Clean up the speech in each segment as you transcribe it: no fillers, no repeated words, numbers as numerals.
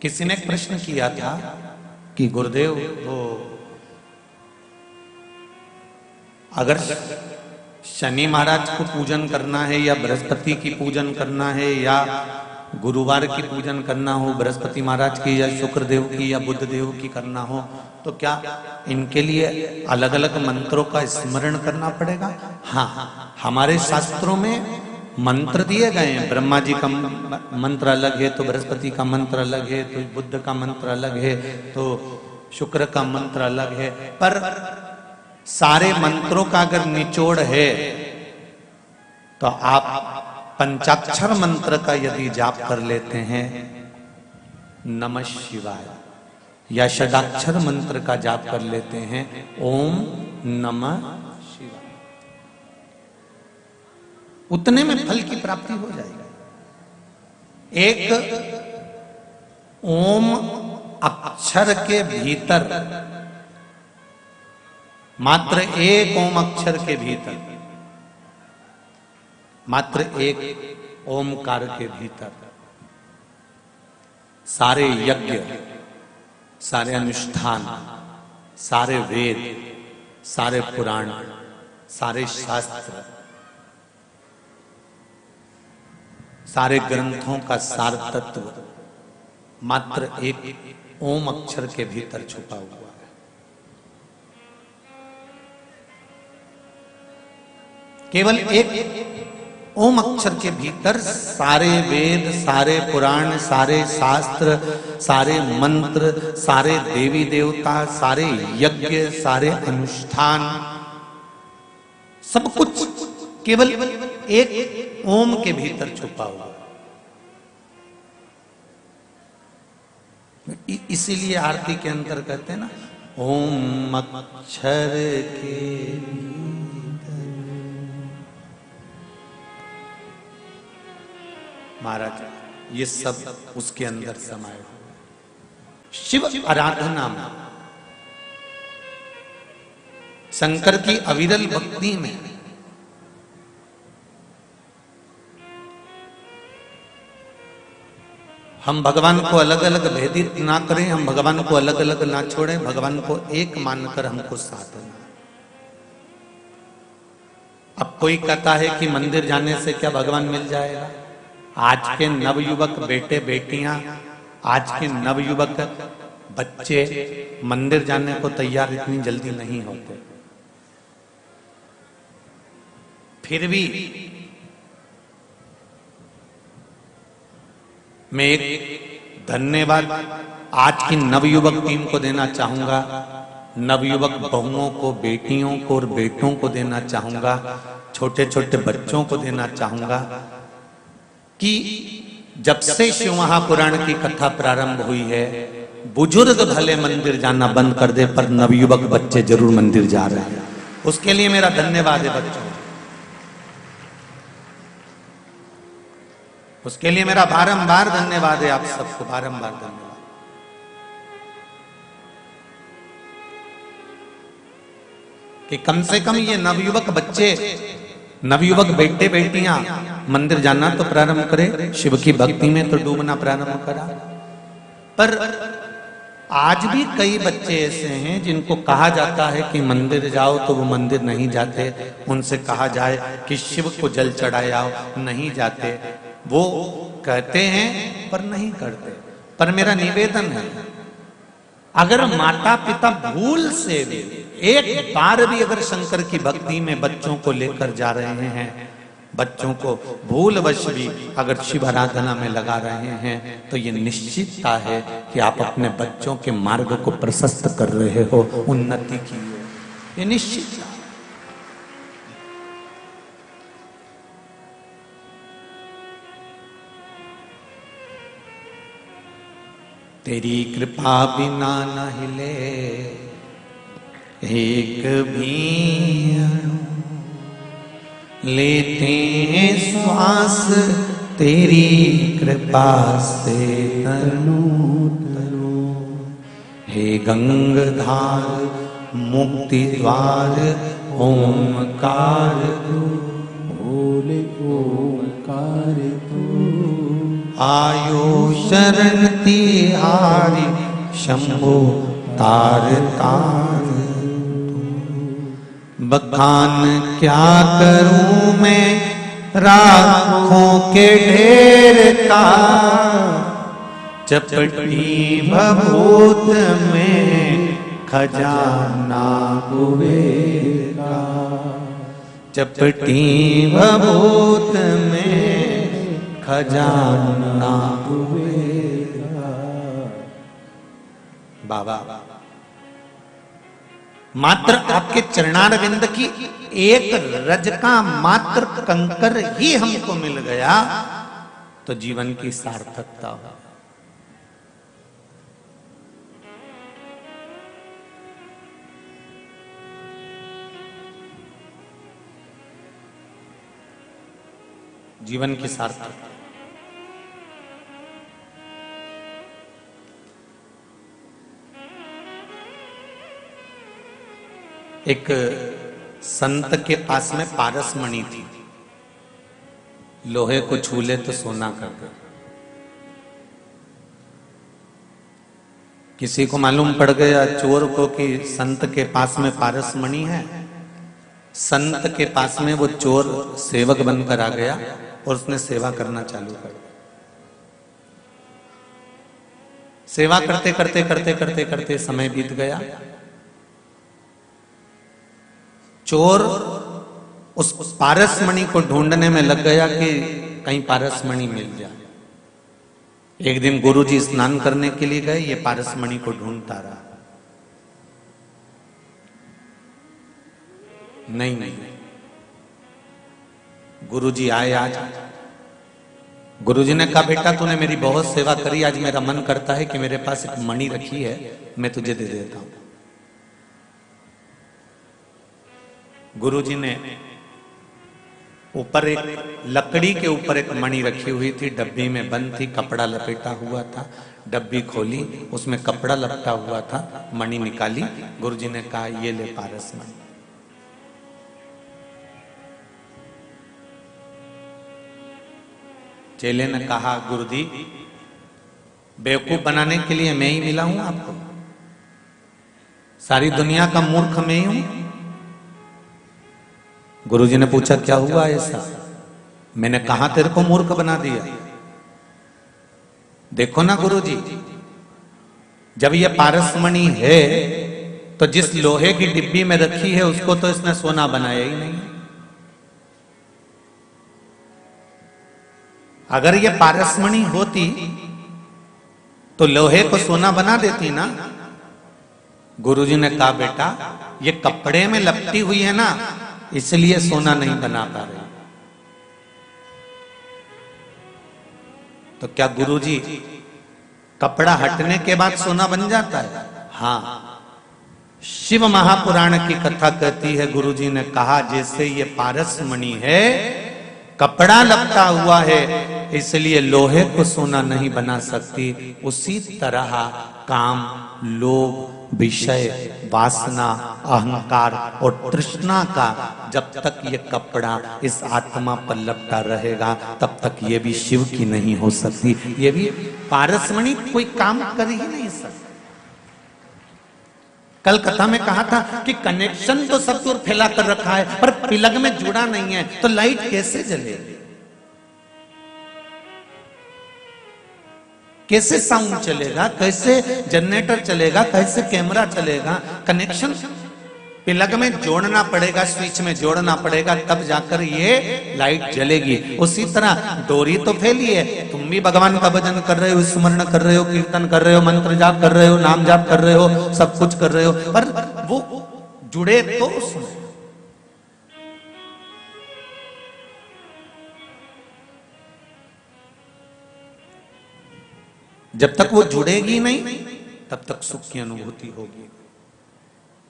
किसी ने एक प्रश्न किया था कि गुरुदेव वो अगर शनि महाराज को पूजन करना है या बृहस्पति की पूजन करना है या गुरुवार की पूजन करना हो, बृहस्पति महाराज की या शुक्रदेव की या बुध देव की करना हो, तो क्या इनके लिए अलग अलग मंत्रों का स्मरण करना पड़ेगा? हाँ, हमारे शास्त्रों में मंत्र दिए गए हैं। ब्रह्मा जी का मंत्र अलग है तो बृहस्पति का मंत्र अलग है, तो बुद्ध का मंत्र अलग है, तो शुक्र का मंत्र अलग है। पर सारे मंत्रों का अगर निचोड़ है तो आप पंचाक्षर मंत्र का यदि जाप कर लेते हैं, नमः शिवाय, या षडाक्षर मंत्र का जाप कर लेते हैं, ओम नमः शिवाय, उतने में फल की प्राप्ति हो जाएगी। एक ओम अक्षर के भीतर, मात्र एक ओम अक्षर के भीतर, मात्र एक ओमकार के भीतर सारे यज्ञ, सारे अनुष्ठान, सारे वेद, सारे पुराण, सारे शास्त्र, सारे ग्रंथों का सार तत्व मात्र एक ओम अक्षर के भीतर छुपा हुआ है। केवल एक ओम अक्षर के भीतर सारे वेद, सारे पुराण, सारे शास्त्र, सारे मंत्र, सारे देवी देवता, सारे यज्ञ, सारे अनुष्ठान, सब कुछ केवल एक ओम के भीतर छुपा हुआ। इसीलिए आरती के अंदर कहते हैं ना, ओम अक्षर के महाराज, ये सब उसके अंदर समाये हुए। शिव आराधना में, शंकर की अविरल भक्ति में हम भगवान को अलग अलग भेदित ना करें, हम भगवान को अलग अलग ना छोड़ें, भगवान को एक मानकर हमको साधना। अब कोई कहता है कि मंदिर जाने से क्या भगवान मिल जाएगा? आज के नवयुवक बेटे बेटियां, आज के नवयुवक बच्चे मंदिर जाने को तैयार इतनी जल्दी नहीं होते। फिर भी मैं एक धन्यवाद आज की नवयुवक टीम को देना चाहूंगा, नवयुवक बहुओं को, बेटियों को और बेटों को देना चाहूंगा, छोटे छोटे बच्चों को देना चाहूंगा कि जब से शिव महापुराण की कथा प्रारंभ हुई है, बुजुर्ग भले मंदिर जाना बंद कर दे पर नवयुवक बच्चे जरूर मंदिर जा रहे हैं। उसके लिए मेरा धन्यवाद है बच्चों, उसके लिए मेरा बारंबार धन्यवाद है आप सबको, बारंबार धन्यवाद। कि कम से कम ये नवयुवक बच्चे, नवयुवक बेटे बेटियां मंदिर जाना तो प्रारंभ करे, शिव की भक्ति में तो डूबना प्रारंभ करा। पर आज भी कई बच्चे ऐसे हैं जिनको कहा जाता है कि मंदिर जाओ तो वो मंदिर नहीं जाते। उनसे कहा जाए कि शिव को जल चढ़ाए आओ, नहीं जाते। वो कहते हैं पर नहीं करते। पर मेरा निवेदन है, अगर माता पिता भूल से भी एक बार भी अगर शंकर की भक्ति में बच्चों को लेकर जा रहे हैं, बच्चों को भूलवश भी अगर शिव आराधना में लगा रहे हैं, तो ये निश्चितता है कि आप अपने बच्चों के मार्ग को प्रशस्त कर रहे हो, उन्नति की है, ये निश्चितता। तेरी कृपा बिना न हिले एक भी अणु, लेते हैं श्वास तेरी कृपा से तनु तनु। हे गंगाधार मुक्ति द्वार ओमकार तू, बोले ओमकार तू। आयो शरण तिहारी शंभु तार तार। बखान क्या करूं मैं राखों के ढेर का, चपटी भभूत में खजाना कुबेर का। चपटी भभूत में खजाना कुबेर का। बाबा मात्र आपके चरणारविंद की एक रज का मात्र कंकर ही हमको मिल गया तो जीवन की सार्थकता हो। जीवन की सार्थकता। एक संत के पास में पारस मणि थी, लोहे को छू ले तो सोना कर दे। किसी को मालूम पड़ गया चोर को कि संत के पास में पारस मणि है। संत के पास में वो चोर सेवक बनकर आ गया और उसने सेवा करना चालू कर दिया। सेवा करते करते करते करते करते समय बीत गया। चोर उस पारस मणि को ढूंढने में लग गया कि कहीं पारस मणि मिल जाए। एक दिन गुरुजी स्नान करने के लिए गए, ये पारस मणि को ढूंढता रहा। नहीं, गुरुजी आए आज। गुरुजी ने कहा बेटा तूने मेरी बहुत सेवा करी, आज मेरा मन करता है कि मेरे पास एक मणि रखी है, मैं तुझे दे देता हूं। गुरुजी ने ऊपर एक लकड़ी के ऊपर एक मणि रखी हुई थी, डब्बी में बंद थी, कपड़ा लपेटा हुआ था। डब्बी खोली, उसमें कपड़ा लपटा हुआ था, मणि निकाली। गुरुजी ने कहा ये ले पारस मणि। चेले ने कहा गुरुजी बेवकूफ बनाने के लिए मैं ही मिला हूं आपको? सारी दुनिया का मूर्ख मैं ही हूं? गुरुजी ने पूछा क्या हुआ ऐसा? मैंने कहा तेरे को मूर्ख बना दिया? देखो ना गुरुजी, जब ये पारसमणि है तो जिस लोहे की डिब्बी में रखी है उसको तो इसने सोना बनाया ही नहीं। अगर ये पारसमणि होती तो लोहे को सोना बना देती ना। गुरुजी ने कहा बेटा ये कपड़े में लपटी हुई है ना, इसलिए सोना नहीं बना पा रहे। तो क्या गुरुजी कपड़ा हटने के बाद सोना बन जाता है? हाँ, शिव महापुराण की कथा कहती है, गुरुजी ने कहा जैसे ये पारसमणि है, कपड़ा लपटा हुआ है इसलिए लोहे को सोना नहीं बना सकती, उसी तरह काम, लोभ, विषय, वासना, अहंकार और तृष्णा का जब तक ये कपड़ा इस आत्मा पर लपटा रहेगा तब तक ये भी शिव की नहीं हो सकती। ये भी पारसमणि कोई काम कर ही नहीं सकता। कल कथा में कहा था कि कनेक्शन तो सब दूर फैला कर रखा है पर प्लग में जुड़ा नहीं है, तो लाइट कैसे जलेगी? कैसे साउंड चलेगा? कैसे जनरेटर चलेगा? कैसे कैमरा चलेगा? कनेक्शन प्लग में जोड़ना पड़ेगा, स्विच में जोड़ना पड़ेगा, तब जाकर ये लाइट जलेगी। उसी तरह डोरी तो फैली है, तुम भी भगवान का भजन कर रहे हो, स्मरण कर रहे हो, कीर्तन कर रहे हो, मंत्र जाप कर रहे हो, नाम जाप कर रहे हो, सब कुछ कर रहे हो, पर वो जुड़े तो उसमें। जब तक वो जुड़ेगी नहीं तब तक सुख की अनुभूति होगी।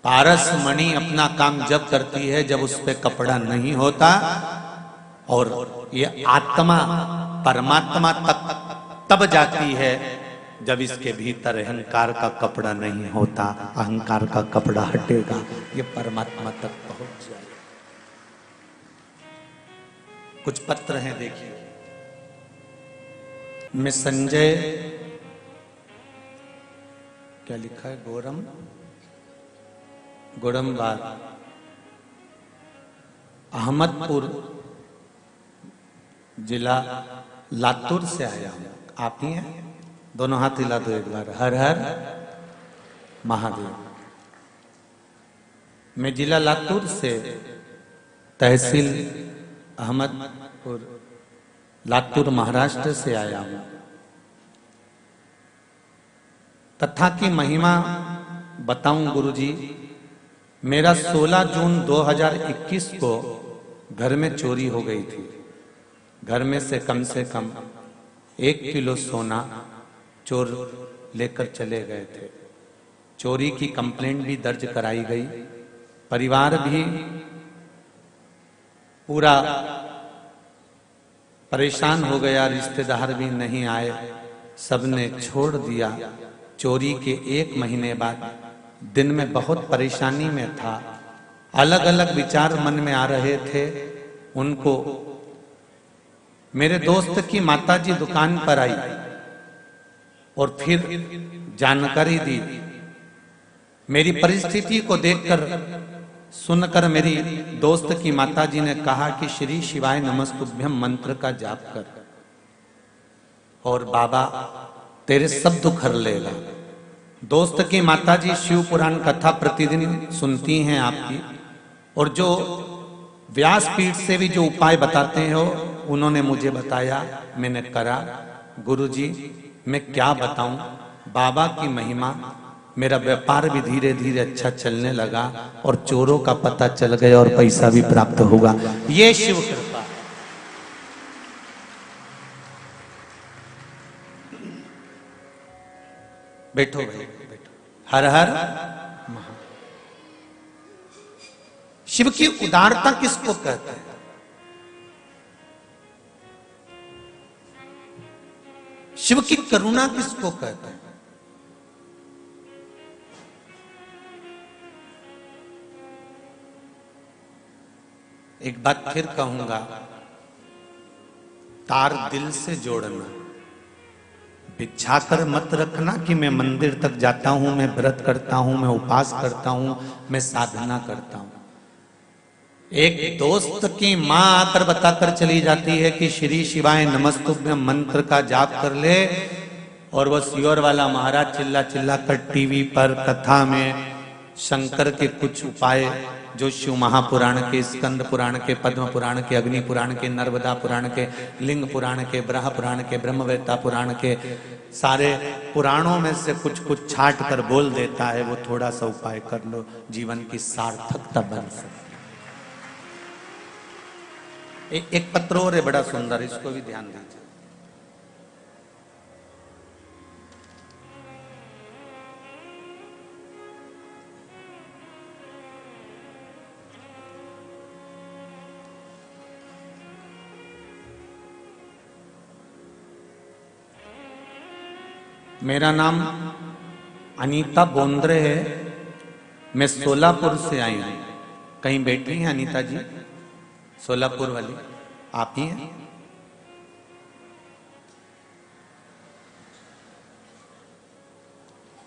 पारसमणि अपना काम जब करती है जब उस पे कपड़ा नहीं होता, और ये आत्मा परमात्मा तक तब जाती है जब इसके भीतर अहंकार का कपड़ा नहीं होता। अहंकार का कपड़ा हटेगा, ये परमात्मा तक पहुंच जाए। कुछ पत्र हैं देखिए। मैं संजय क्या लिखा है? गोरमबाग अहमदपुर जिला लातूर से आया हूं। आप ही हैं? दोनों हाथ हिला दो एक बार। हर हर महादेव। मैं जिला लातूर से तहसील अहमदपुर लातूर महाराष्ट्र से आया हूं। कथा की महिमा बताऊं गुरुजी। मेरा 16 जून 2021 को घर में चोरी हो गई थी। घर में से कम 1 किलो सोना चोर लेकर चले गए थे। चोरी की कंप्लेंट भी दर्ज कराई गई। परिवार भी पूरा परेशान हो गया, रिश्तेदार भी नहीं आए, सबने छोड़ दिया। चोरी के 1 महीने बाद दिन में बहुत परेशानी में था। अलग अलग विचार मन में आ रहे थे। उनको मेरे दोस्त की माताजी दुकान पर आई और फिर जानकारी दी। मेरी परिस्थिति को देखकर सुनकर मेरी दोस्त की माताजी ने कहा कि श्री शिवाय नमस्तुभ्यम मंत्र का जाप कर और बाबा तेरे सब दुख हर लेगा। दोस्त की माताजी शिव पुराण कथा प्रतिदिन सुनती हैं आपकी, और जो व्यासपीठ से भी जो उपाय बताते हो उन्होंने मुझे बताया, मैंने करा। गुरुजी मैं क्या बताऊं बाबा की महिमा। मेरा व्यापार भी धीरे धीरे अच्छा चलने लगा और चोरों का पता चल गया और पैसा भी प्राप्त होगा। ये शिव कृपा। बैठो भाई बैठो। हर हर महा। शिव की उदारता किसको कहते हैं? शिव की करुणा किसको कहते हैं? एक बात फिर कहूंगा, तार दिल से जोड़ना। बिछाकर मत रखना कि मैं मंदिर तक जाता हूं, मैं व्रत करता हूं, मैं उपवास करता हूं, मैं साधना करता हूं। एक दोस्त की मां आकर बताकर चली जाती है कि श्री शिवाय नमस्तुभ्यम मंत्र का जाप कर ले, और वो सियोर वाला महाराज चिल्ला चिल्ला कर टीवी पर कथा में शंकर के कुछ उपाय जो शिव महापुराण के, स्कंद पुराण के, पद्म पुराण के, अग्नि पुराण के, नर्मदा पुराण के, लिंग पुराण के, ब्रह्म पुराण के, ब्रह्मवेत्ता पुराण के, सारे पुराणों में से कुछ कुछ छाट कर बोल देता है। वो थोड़ा सा उपाय कर लो, जीवन की सार्थकता बन सकती। एक पत्र और है बड़ा सुंदर, इसको भी ध्यान दीजिए। मेरा नाम अनीता बोंद्रे है। मैं सोलापुर से आई हूं। कहीं बैठी हैं अनीता जी? सोलापुर वाली आप ही हैं?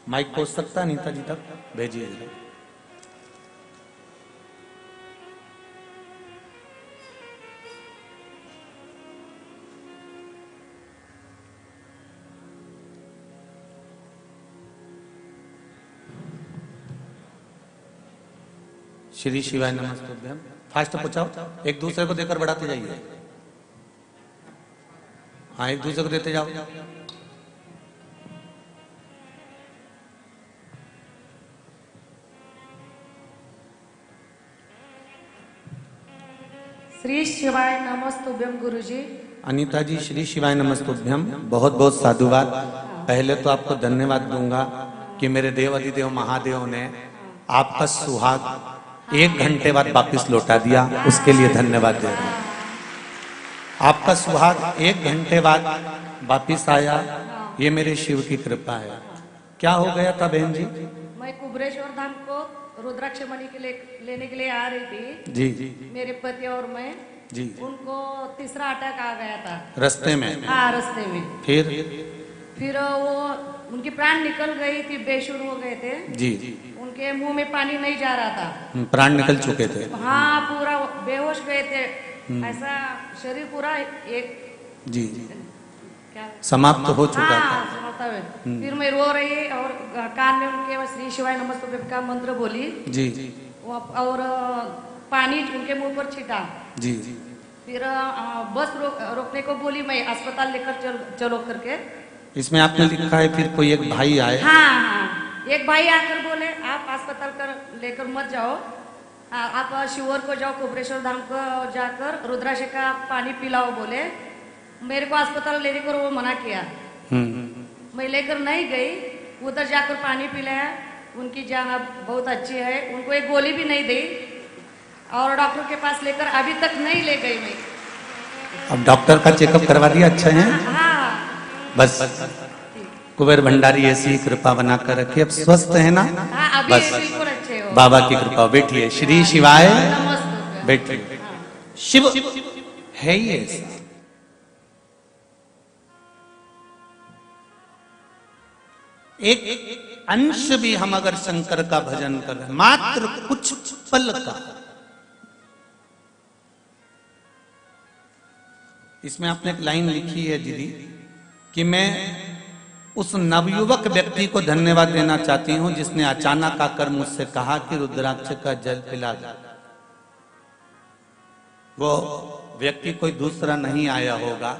माइक पहुंच सकता है अनीता जी तक? भेजिए। श्री शिवाय नमस्तुभ्यम। फास्ट पूछाओ, एक दूसरे को देकर बढ़ाते जाइए। हाँ एक दूसरे को देते जाओ। श्री शिवाय नमस्तुभ्यम गुरुजी। अनीता जी श्री शिवाय नमस्तुभ्यम। बहुत बहुत साधुवाद। पहले तो आपको धन्यवाद दूंगा कि मेरे देव अधिदेव महादेव ने आपका सुहाग 1 घंटे बाद वापिस लौटा दिया, उसके लिए धन्यवाद दे रहा हूं। आपका सुहाग 1 घंटे बाद वापिस आया, ये मेरे शिव की कृपा है। क्या हो गया था बहन जी? मैं कुबरेश्वर धाम को रुद्राक्ष मणि के लिए लेने के लिए आ रही थी जी। मेरे पति और मैं जी। उनको तीसरा अटैक आ गया था रास्ते में? हाँ रास्ते में। फिर वो उनकी प्राण निकल गई थी, बेशुर हो गए थे। जी। उनके मुंह में पानी नहीं जा रहा था। प्राण निकल चुके थे। हाँ, पूरा बेहोश गए थे। ऐसा शरीर पूरा एक जी क्या समाप्त हो चुका था। हाँ, समाप्त है। फिर मैं रो रही और कान में उनके श्री शिवाय नमस्तुभ्यं का मंत्र बोली जी और पानी उनके मुंह पर छिटा। जी। फिर बस रोकने को बोली, मैं अस्पताल लेकर चलो करके। इसमें आपने लिखा है फिर कोई एक भाई आए। हाँ हाँ, एक भाई आकर बोले आप अस्पताल कर लेकर मत जाओ, आप शिवर को जाओ, कुबरेश्वर धाम को जाकर रुद्राक्ष का पानी पिलाओ बोले। मेरे को अस्पताल लेने को वो मना किया। मैं लेकर नहीं गई, उधर जाकर पानी पिलाया। उनकी जान अब बहुत अच्छी है, उनको एक गोली भी नहीं दी और डॉक्टर के पास लेकर अभी तक नहीं ले गई मैं। अब डॉक्टर का चेकअप करवा दिया, अच्छा है। हाँ बस कुबेर भंडारी ऐसी कृपा बना कर रखे, अब स्वस्थ है ना। हाँ, अभी बस बिल्कुल अच्छे हो। बाबा की कृपा। बैठिए, श्री शिवाय नमस्ते। बैठिए। शिव है ही ऐसा। एक अंश भी हम अगर शंकर का भजन कर रहे, मात्र कुछ पल का, इसमें आपने एक लाइन लिखी है दीदी कि मैं उस नवयुवक व्यक्ति को धन्यवाद देना चाहती हूं जिसने अचानक आकर मुझसे कहा कि रुद्राक्ष का जल पिला दो। वो व्यक्ति कोई दूसरा नहीं आया होगा।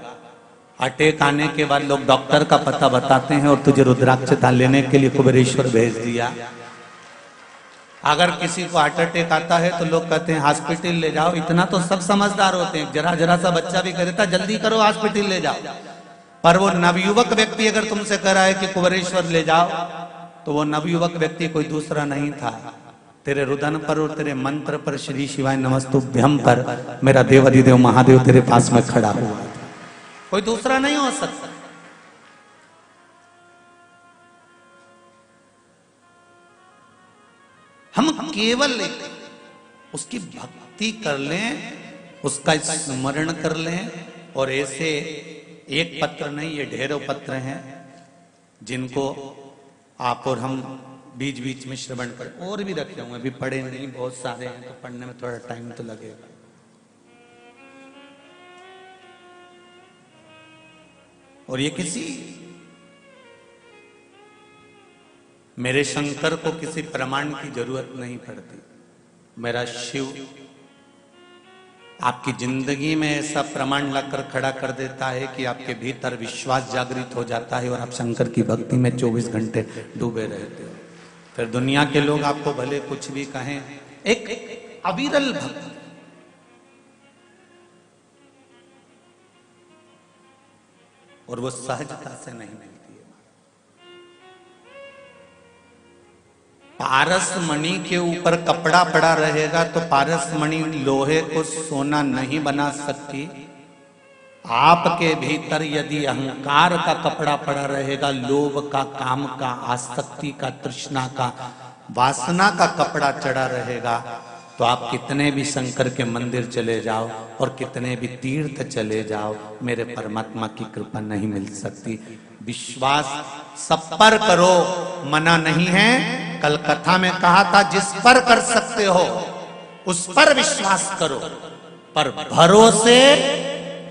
अटैक आने के बाद लोग डॉक्टर का पता बताते हैं और तुझे रुद्राक्ष दान लेने के लिए कुबेरेश्वर भेज दिया। अगर किसी को हार्ट अटैक आता है तो लोग कहते हैं हॉस्पिटल ले जाओ। इतना तो सब समझदार होते हैं, जरा जरा सा बच्चा भी कहता जल्दी करो हॉस्पिटल ले जाओ। पर वो नवयुवक व्यक्ति अगर तुमसे कह रहा है कि कुबेरेश्वर ले जाओ, तो वो नवयुवक व्यक्ति कोई दूसरा नहीं था। तेरे रुदन पर और तेरे मंत्र पर, श्री शिवाय नमस्तुभ्यं पर मेरा देवाधिदेव महादेव तेरे पास में खड़ा हुआ था, कोई दूसरा नहीं हो सकता। हम केवल उसकी भक्ति कर लें, उसका स्मरण कर लें। और ऐसे एक पत्र नहीं, ये ढेरों पत्र हैं जिनको आप और हम बीच बीच में श्रवण करें। और भी रखे होंगे, अभी पढ़े नहीं, बहुत सारे हैं, तो पढ़ने में थोड़ा टाइम तो लगेगा। और ये किसी मेरे शंकर को किसी प्रमाण की जरूरत नहीं पड़ती। मेरा शिव आपकी जिंदगी में ऐसा प्रमाण लाकर खड़ा कर देता है कि आपके भीतर विश्वास जागृत हो जाता है और आप शंकर की भक्ति में 24 घंटे डूबे रहते हो। फिर दुनिया के लोग आपको भले कुछ भी कहें, एक अविरल भक्ति, और वो सहजता से नहीं मिलती है। पारस मणि के ऊपर कपड़ा पड़ा रहेगा तो पारस मणि लोहे को सोना नहीं बना सकती। आपके भीतर यदि अहंकार का कपड़ा पड़ा रहेगा, लोभ का, काम का, आसक्ति का, तृष्णा का, वासना का कपड़ा चढ़ा रहेगा, तो आप कितने भी शंकर के मंदिर चले जाओ और कितने भी तीर्थ चले जाओ, मेरे परमात्मा की कृपा नहीं मिल सकती। विश्वास सब पर करो, मना नहीं है। कल कथा में कहा था जिस पर कर सकते हो उस पर विश्वास करो, पर भरोसे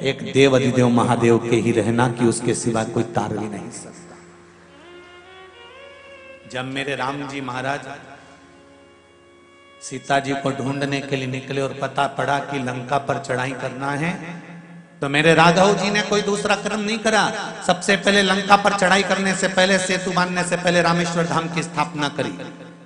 एक देव अधिदेव महादेव के ही रहना कि उसके सिवा कोई तार भी नहीं सकता। जब मेरे राम जी महाराज सीता जी को ढूंढने के लिए निकले और पता पड़ा कि लंका पर चढ़ाई करना है, तो मेरे राघव जी ने कोई दूसरा कर्म नहीं करा। सबसे पहले लंका पर चढ़ाई करने से पहले, सेतु बांधने से पहले रामेश्वर धाम की स्थापना करी।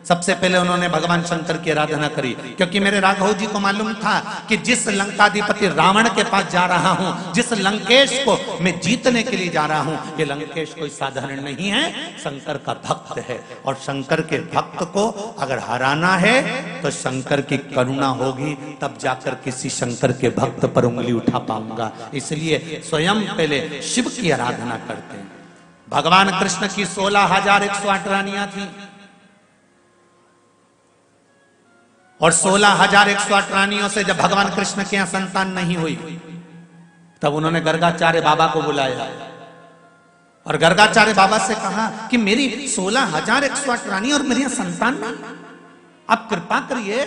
सबसे पहले उन्होंने भगवान शंकर की आराधना करी, क्योंकि मेरे राघव जी को मालूम था कि जिस लंकाधिपति रावण के पास जा रहा हूं, जिस लंकेश को मैं जीतने के लिए जा रहा हूं, ये लंकेश कोई साधारण नहीं है, शंकर का भक्त है। और शंकर के भक्त को अगर हराना है तो शंकर की करुणा होगी, तब जाकर किसी शंकर के भक्त पर उंगली उठा पाऊंगा। इसलिए स्वयं पहले शिव की आराधना करते हैं। भगवान कृष्ण की 16,108 रानियां थी और 16,108 रानियों से जब भगवान कृष्ण के यहां संतान नहीं हुई, तब उन्होंने गर्गाचार्य बाबा को बुलाया और गर्गाचार्य बाबा से कहा कि मेरी 16,108 रानी और मेरी संतान नहीं, आप कृपा करिए।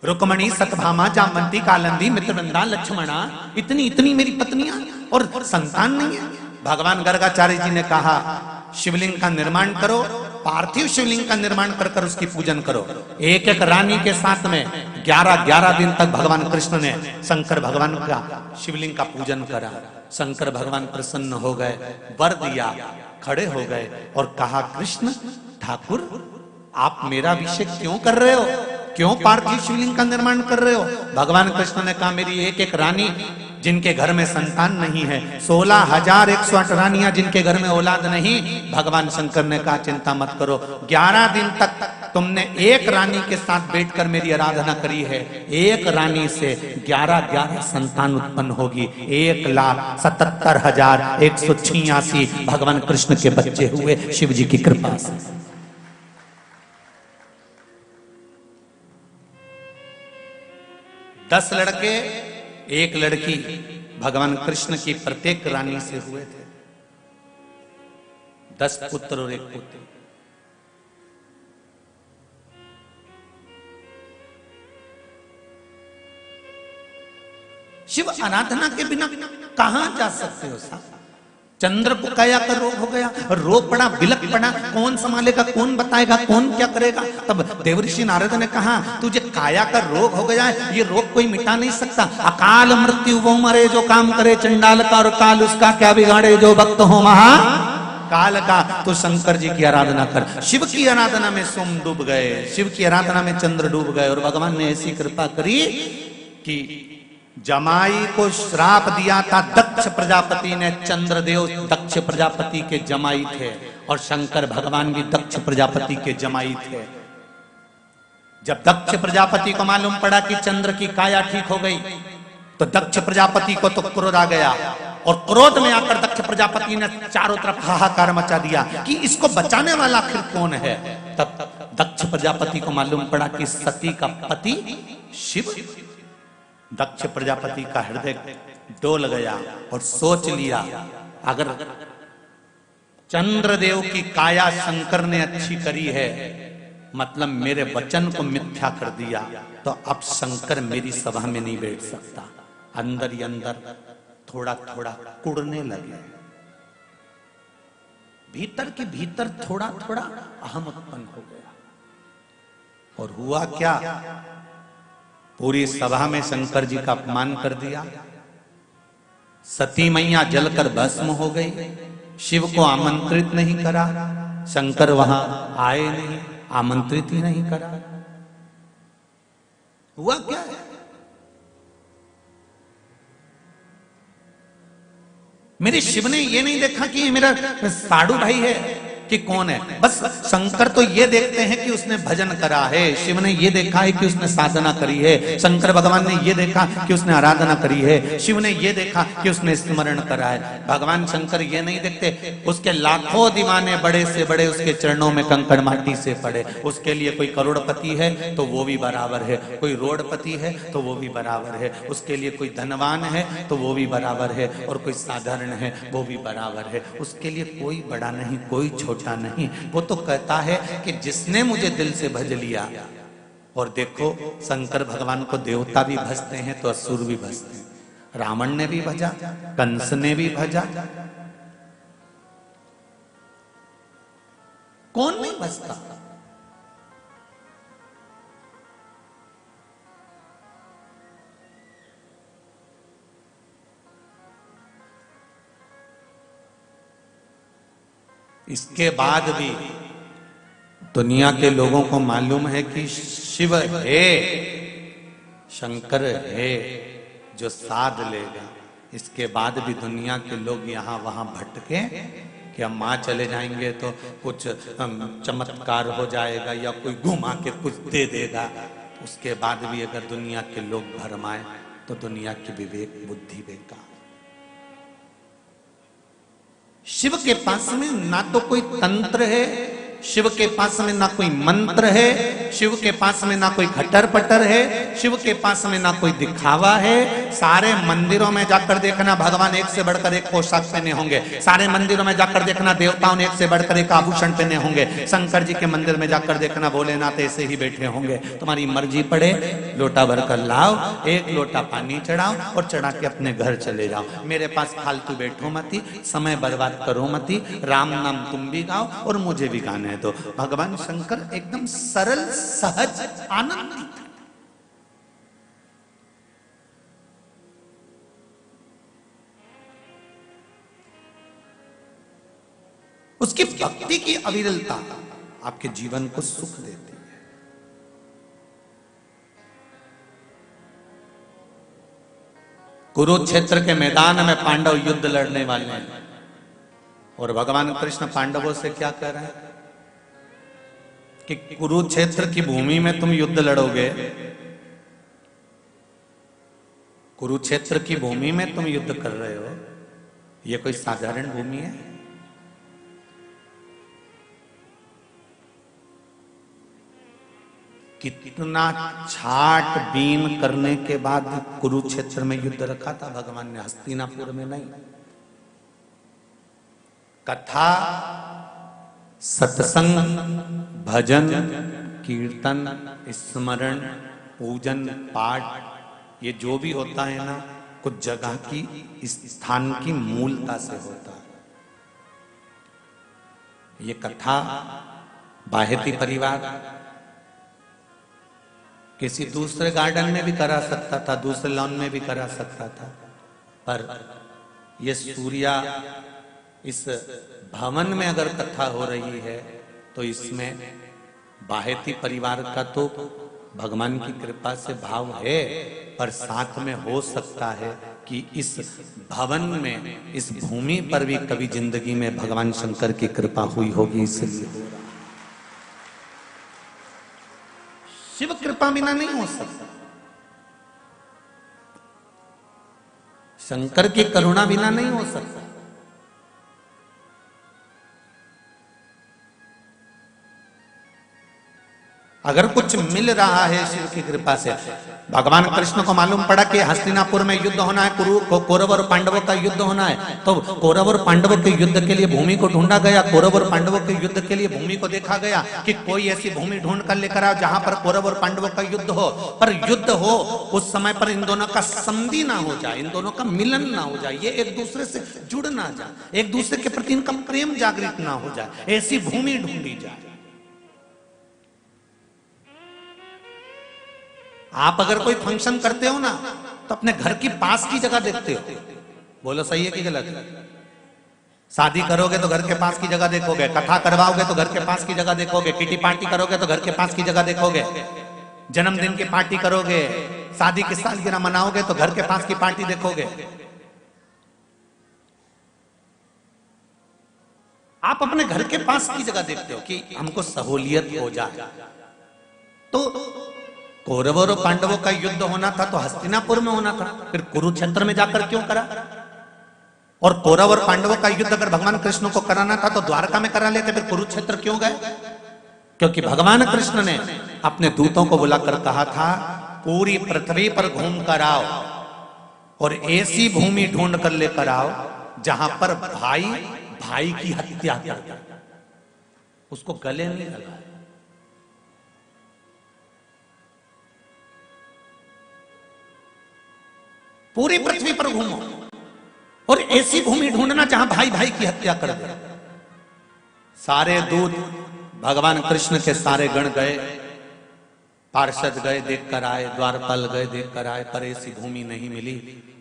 रुक्मणी, सतभामा, जामवंती, कालंदी, मित्रवृंदा, लक्ष्मणा, इतनी इतनी मेरी पत्नियां और संतान नहीं है। भगवान गर्गाचार्य जी ने कहा शिवलिंग का निर्माण करो, पार्थिव शिवलिंग का निर्माण कर कर उसकी पूजन करो। एक एक रानी के साथ में 11-11 दिन तक भगवान कृष्ण ने शंकर भगवान का शिवलिंग का पूजन करा। शंकर भगवान प्रसन्न हो गए, वर दिया, खड़े हो गए और कहा कृष्ण ठाकुर आप मेरा अभिषेक क्यों कर रहे हो, क्यों पार्थिव शिवलिंग का निर्माण कर रहे हो? भगवान कृष्ण ने कहा मेरी एक एक रानी जिनके घर में संतान नहीं है, 16,108 रानियां जिनके घर में औलाद नहीं। भगवान शंकर ने कहा चिंता मत करो, 11 दिन तक तुमने एक रानी के साथ बैठकर मेरी आराधना करी है, एक रानी से 11-11 संतान उत्पन्न होगी। 1,77,186 भगवान कृष्ण के बच्चे हुए शिव जी की कृपा से। दस लड़के, एक लड़की भगवान कृष्ण की प्रत्येक रानी से हुए थे। 10 पुत्र और 1 पुत्र। शिव आराधना के बिना कहां जा सकते हो साहब? चंद्र को काया का रोग हो गया, रोग पड़ा, बिलक पड़ा, कौन संभालेगा, कौन बताएगा, कौन क्या करेगा? तब देवर्षि नारद ने कहा तुझे काया का रोग हो गया है, ये रोग कोई मिटा नहीं सकता। अकाल मृत्यु वो मरे जो काम करे, चंडाल का और काल उसका क्या बिगाड़े, जो भक्त हो महा काल का। तो शंकर जी की आराधना कर। शिव की आराधना में सोम डूब गए, शिव की आराधना में चंद्र डूब गए और भगवान ने ऐसी कृपा करी कि जमाई को श्राप दिया था दक्ष प्रजापति ने। चंद्रदेव दक्ष प्रजापति के जमाई थे और शंकर भगवान भी दक्ष प्रजापति के जमाई थे। जब दक्ष प्रजापति को मालूम पड़ा कि चंद्र की काया ठीक हो गई तो दक्ष प्रजापति को तो क्रोध आ गया और क्रोध में आकर दक्ष प्रजापति ने चारों तरफ हाहाकार मचा दिया कि इसको बचाने वाला आखिर कौन है। तब दक्ष प्रजापति को मालूम पड़ा कि सती का पति शिव। दक्ष प्रजापति का हृदय डोल गया और सोच लिया अगर चंद्रदेव की काया शंकर ने अच्छी करी है, मतलब मेरे वचन को मिथ्या कर दिया, तो अब शंकर मेरी सभा में नहीं बैठ सकता। अंदर ही अंदर थोड़ा थोड़ा कुड़ने लगे, भीतर के भीतर थोड़ा थोड़ा अहम उत्पन्न हो गया। और हुआ क्या, पूरी सभा में शंकर जी का अपमान कर दिया। सती मैया जलकर भस्म हो गई, शिव को आमंत्रित नहीं करा, शंकर वहां आए नहीं, आमंत्रित ही नहीं करा। हुआ क्या है? मेरे शिव ने ये नहीं देखा कि ये मेरा साधु भाई है कि कौन है। बस शंकर तो ये देखते हैं कि उसने भजन करा है, शिव ने ये देखा है कि उसने साधना करी है, शंकर भगवान ने ये देखा कि उसने आराधना करी है, शिव ने ये देखा कि उसने स्मरण करा है। भगवान शंकर ये नहीं देखते उसके लाखों दीवाने बड़े से बड़े उसके चरणों में कंकड़ माटी से पड़े। उसके लिए कोई करोड़पति है तो वो भी बराबर है, कोई रोडपति है तो वो भी बराबर है, उसके लिए कोई धनवान है तो वो भी बराबर है, और कोई साधारण है वो भी बराबर है। उसके लिए कोई बड़ा नहीं, कोई छोटा नहीं। वो तो कहता है कि जिसने मुझे दिल से भज लिया। और देखो शंकर भगवान को देवता भी भजते हैं तो असुर भी भजते हैं। रावण ने भी भजा, कंस ने भी भजा, कौन नहीं भजता? इसके बाद भी दुनिया के लोगों को मालूम है कि शिव है, शंकर है जो साध लेगा। इसके बाद भी दुनिया के लोग यहाँ वहां भटके कि हम मां चले जाएंगे तो कुछ चमत्कार हो जाएगा या कोई घुमा के कुछ दे देगा। उसके बाद भी अगर दुनिया के लोग भरमाए तो दुनिया की विवेक बुद्धि बेकार। शिव के पास में ना तो कोई तंत्र है, शिव के पास में ना कोई मंत्र है, शिव के पास में ना कोई खटर पटर है, शिव के पास में ना कोई दिखावा है। सारे मंदिरों में जाकर देखना भगवान एक से बढ़कर एक पोशाक पहने होंगे, सारे मंदिरों में जाकर देखना देवताओं ने एक से बढ़कर एक आभूषण पहने होंगे, शंकर जी के मंदिर में जाकर देखना भोलेनाथ ऐसे ही बैठे होंगे। तुम्हारी मर्जी पड़े, लोटा भर कर लाओ, एक लोटा पानी चढ़ाओ और चढ़ा के अपने घर चले जाओ। मेरे पास फालतू बैठो मती, समय बर्बाद करो मती, राम नाम तुम भी गाओ और मुझे भी गाने दो। भगवान शंकर एकदम सरल सहज आनंदित। उसकी भक्ति की अविरलता आपके जीवन को सुख देती है। कुरुक्षेत्र के मैदान में पांडव युद्ध लड़ने वाले हैं और भगवान कृष्ण पांडवों से क्या कह रहे हैं कि कुरुक्षेत्र की भूमि में तुम युद्ध लड़ोगे, कुरुक्षेत्र की भूमि में तुम युद्ध कर रहे हो, यह कोई साधारण भूमि है? कितना छाटबीन करने के बाद कुरुक्षेत्र में युद्ध रखा था भगवान ने, हस्तिनापुर में नहीं। कथा, सत्संग, भजन, कीर्तन, स्मरण, पूजन, पाठ, ये जो भी होता है ना, कुछ जगह की, इस स्थान की मूलता से होता है। ये कथा बाहेती परिवार किसी दूसरे गार्डन में भी करा सकता था, दूसरे लॉन में भी करा सकता था, पर ये सूर्या इस भवन में अगर कथा हो रही है तो इसमें बाहेती परिवार का तो भगवान की कृपा से भाव है, पर साथ में हो सकता है कि इस भवन में, इस भूमि पर भी कभी जिंदगी में भगवान शंकर की कृपा हुई होगी, इसलिए हो रहा। शिव कृपा बिना नहीं हो सकता, शंकर की करुणा बिना नहीं हो सकता। अगर कुछ मिल रहा है शिव की कृपा से, भगवान कृष्ण को मालूम पड़ा कि हस्तिनापुर में युद्ध होना है, कौरव और पांडवों का युद्ध होना है, तो कौरव और पांडवों के युद्ध के लिए भूमि को ढूंढा गया। कौरव और पांडवों के युद्ध के लिए भूमि को देखा गया कि कोई ऐसी भूमि ढूंढ कर लेकर आओ जहां पर कौरव और पांडवों का युद्ध हो, पर युद्ध हो उस समय पर इन दोनों का संधि ना हो जाए, इन दोनों का मिलन ना हो जाए, ये एक दूसरे से जुड़ ना जाए, एक दूसरे के प्रति इनका प्रेम जागृत ना हो जाए, ऐसी भूमि ढूंढी जाए। आप अगर कोई फंक्शन करते हो ना तो अपने घर की पास की जगह देखते हो, बोलो सही है कि गलत? शादी करोगे तो घर के पास की जगह देखोगे, कथा करवाओगे तो घर के पास की जगह देखोगे, किटी पार्टी करोगे तो घर के पास की जगह देखोगे, जन्मदिन की पार्टी करोगे, शादी की सालगिरह मनाओगे तो घर के पास की पार्टी देखोगे। आप अपने घर के पास की जगह देखते हो कि हमको सहूलियत हो जाए। तो कौरवों और पांडवों का युद्ध होना था तो हस्तिनापुर में होना था, फिर कुरुक्षेत्र में जाकर क्यों करा? और कौरव और पांडवों का युद्ध अगर भगवान कृष्ण को कराना था तो द्वारका में करा लेते, फिर कुरुक्षेत्र क्यों गए? क्योंकि भगवान कृष्ण ने अपने दूतों को बुलाकर कहा था पूरी पृथ्वी पर घूम कर आओ और ऐसी भूमि ढूंढ कर लेकर आओ जहां पर भाई भाई की हत्या कर, उसको गले नहीं लगाए। पूरी पृथ्वी पर घूमो और ऐसी भूमि ढूंढना जहां भाई भाई की हत्या कर दे। सारे दूत भगवान कृष्ण के सारे गण गए, पार्षद गए देख कर आए, द्वारपाल गए देख कर आए, पर ऐसी भूमि नहीं मिली।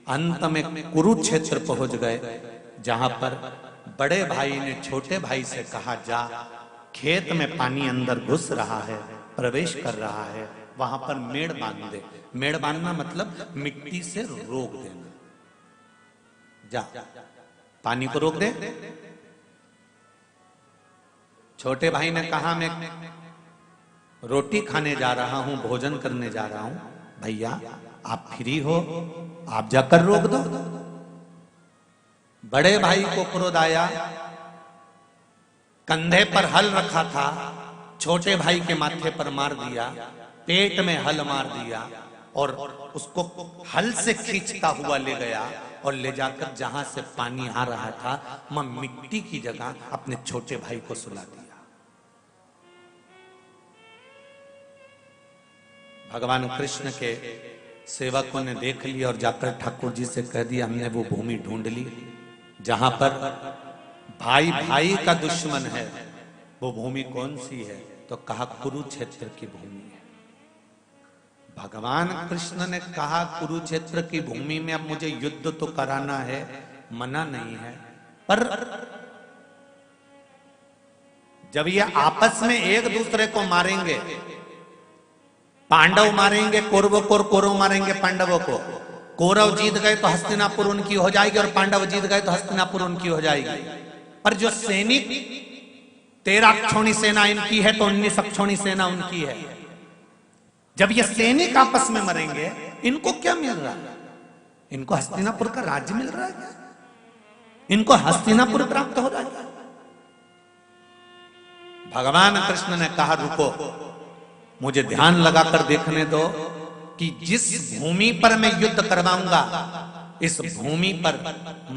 अंत में कुरुक्षेत्र पहुंच गए जहां पर बड़े भाई ने छोटे भाई से कहा जा खेत में पानी अंदर घुस रहा है, प्रवेश कर रहा है, वहां पर मेड़ बांध दे। मेड़ बांधना मतलब मिट्टी से रोक देना, जा पानी को रोक दे। छोटे भाई ने कहा मैं रोटी खाने जा रहा हूं, भोजन करने जा रहा हूं, भैया आप फ्री हो, आप जाकर रोक दो। बड़े भाई को क्रोध आया, कंधे पर हल रखा था, छोटे भाई के माथे पर मार दिया, पेट में हल मार दिया और उसको हल से खींचता हुआ ले गया और ले जाकर जहां से पानी आ रहा था वहां मिट्टी की जगह अपने छोटे भाई को सुला दिया। भगवान कृष्ण के सेवकों ने देख लिया और जाकर ठाकुर जी से कह दिया, हमने वो भूमि ढूंढ ली जहां पर भाई भाई का दुश्मन है। वो भूमि कौन सी है? तो कहा कुरुक्षेत्र की भूमि है। भगवान कृष्ण ने कहा कुरुक्षेत्र की भूमि में अब मुझे युद्ध तो कराना है, मना नहीं है, पर जब ये आपस में एक दूसरे को मारेंगे, पांडव मारेंगे कौरवों को और कौरव मारेंगे पांडवों को, कौरव जीत गए तो हस्तिनापुर उनकी हो जाएगी और पांडव जीत गए तो हस्तिनापुर उनकी हो जाएगी। पर जो सैनिक 13 अक्षौणी सेना इनकी है तो 19 अक्षौणी सेना उनकी है। जब ये सैनिक आपस में मरेंगे, इनको क्या मिल रहा है? इनको हस्तिनापुर का राज्य मिल रहा है क्या? इनको हस्तिनापुर प्राप्त हो रहा है? भगवान कृष्ण ने कहा रुको, मुझे ध्यान लगाकर देखने दो कि जिस भूमि पर मैं युद्ध करवाऊंगा इस भूमि पर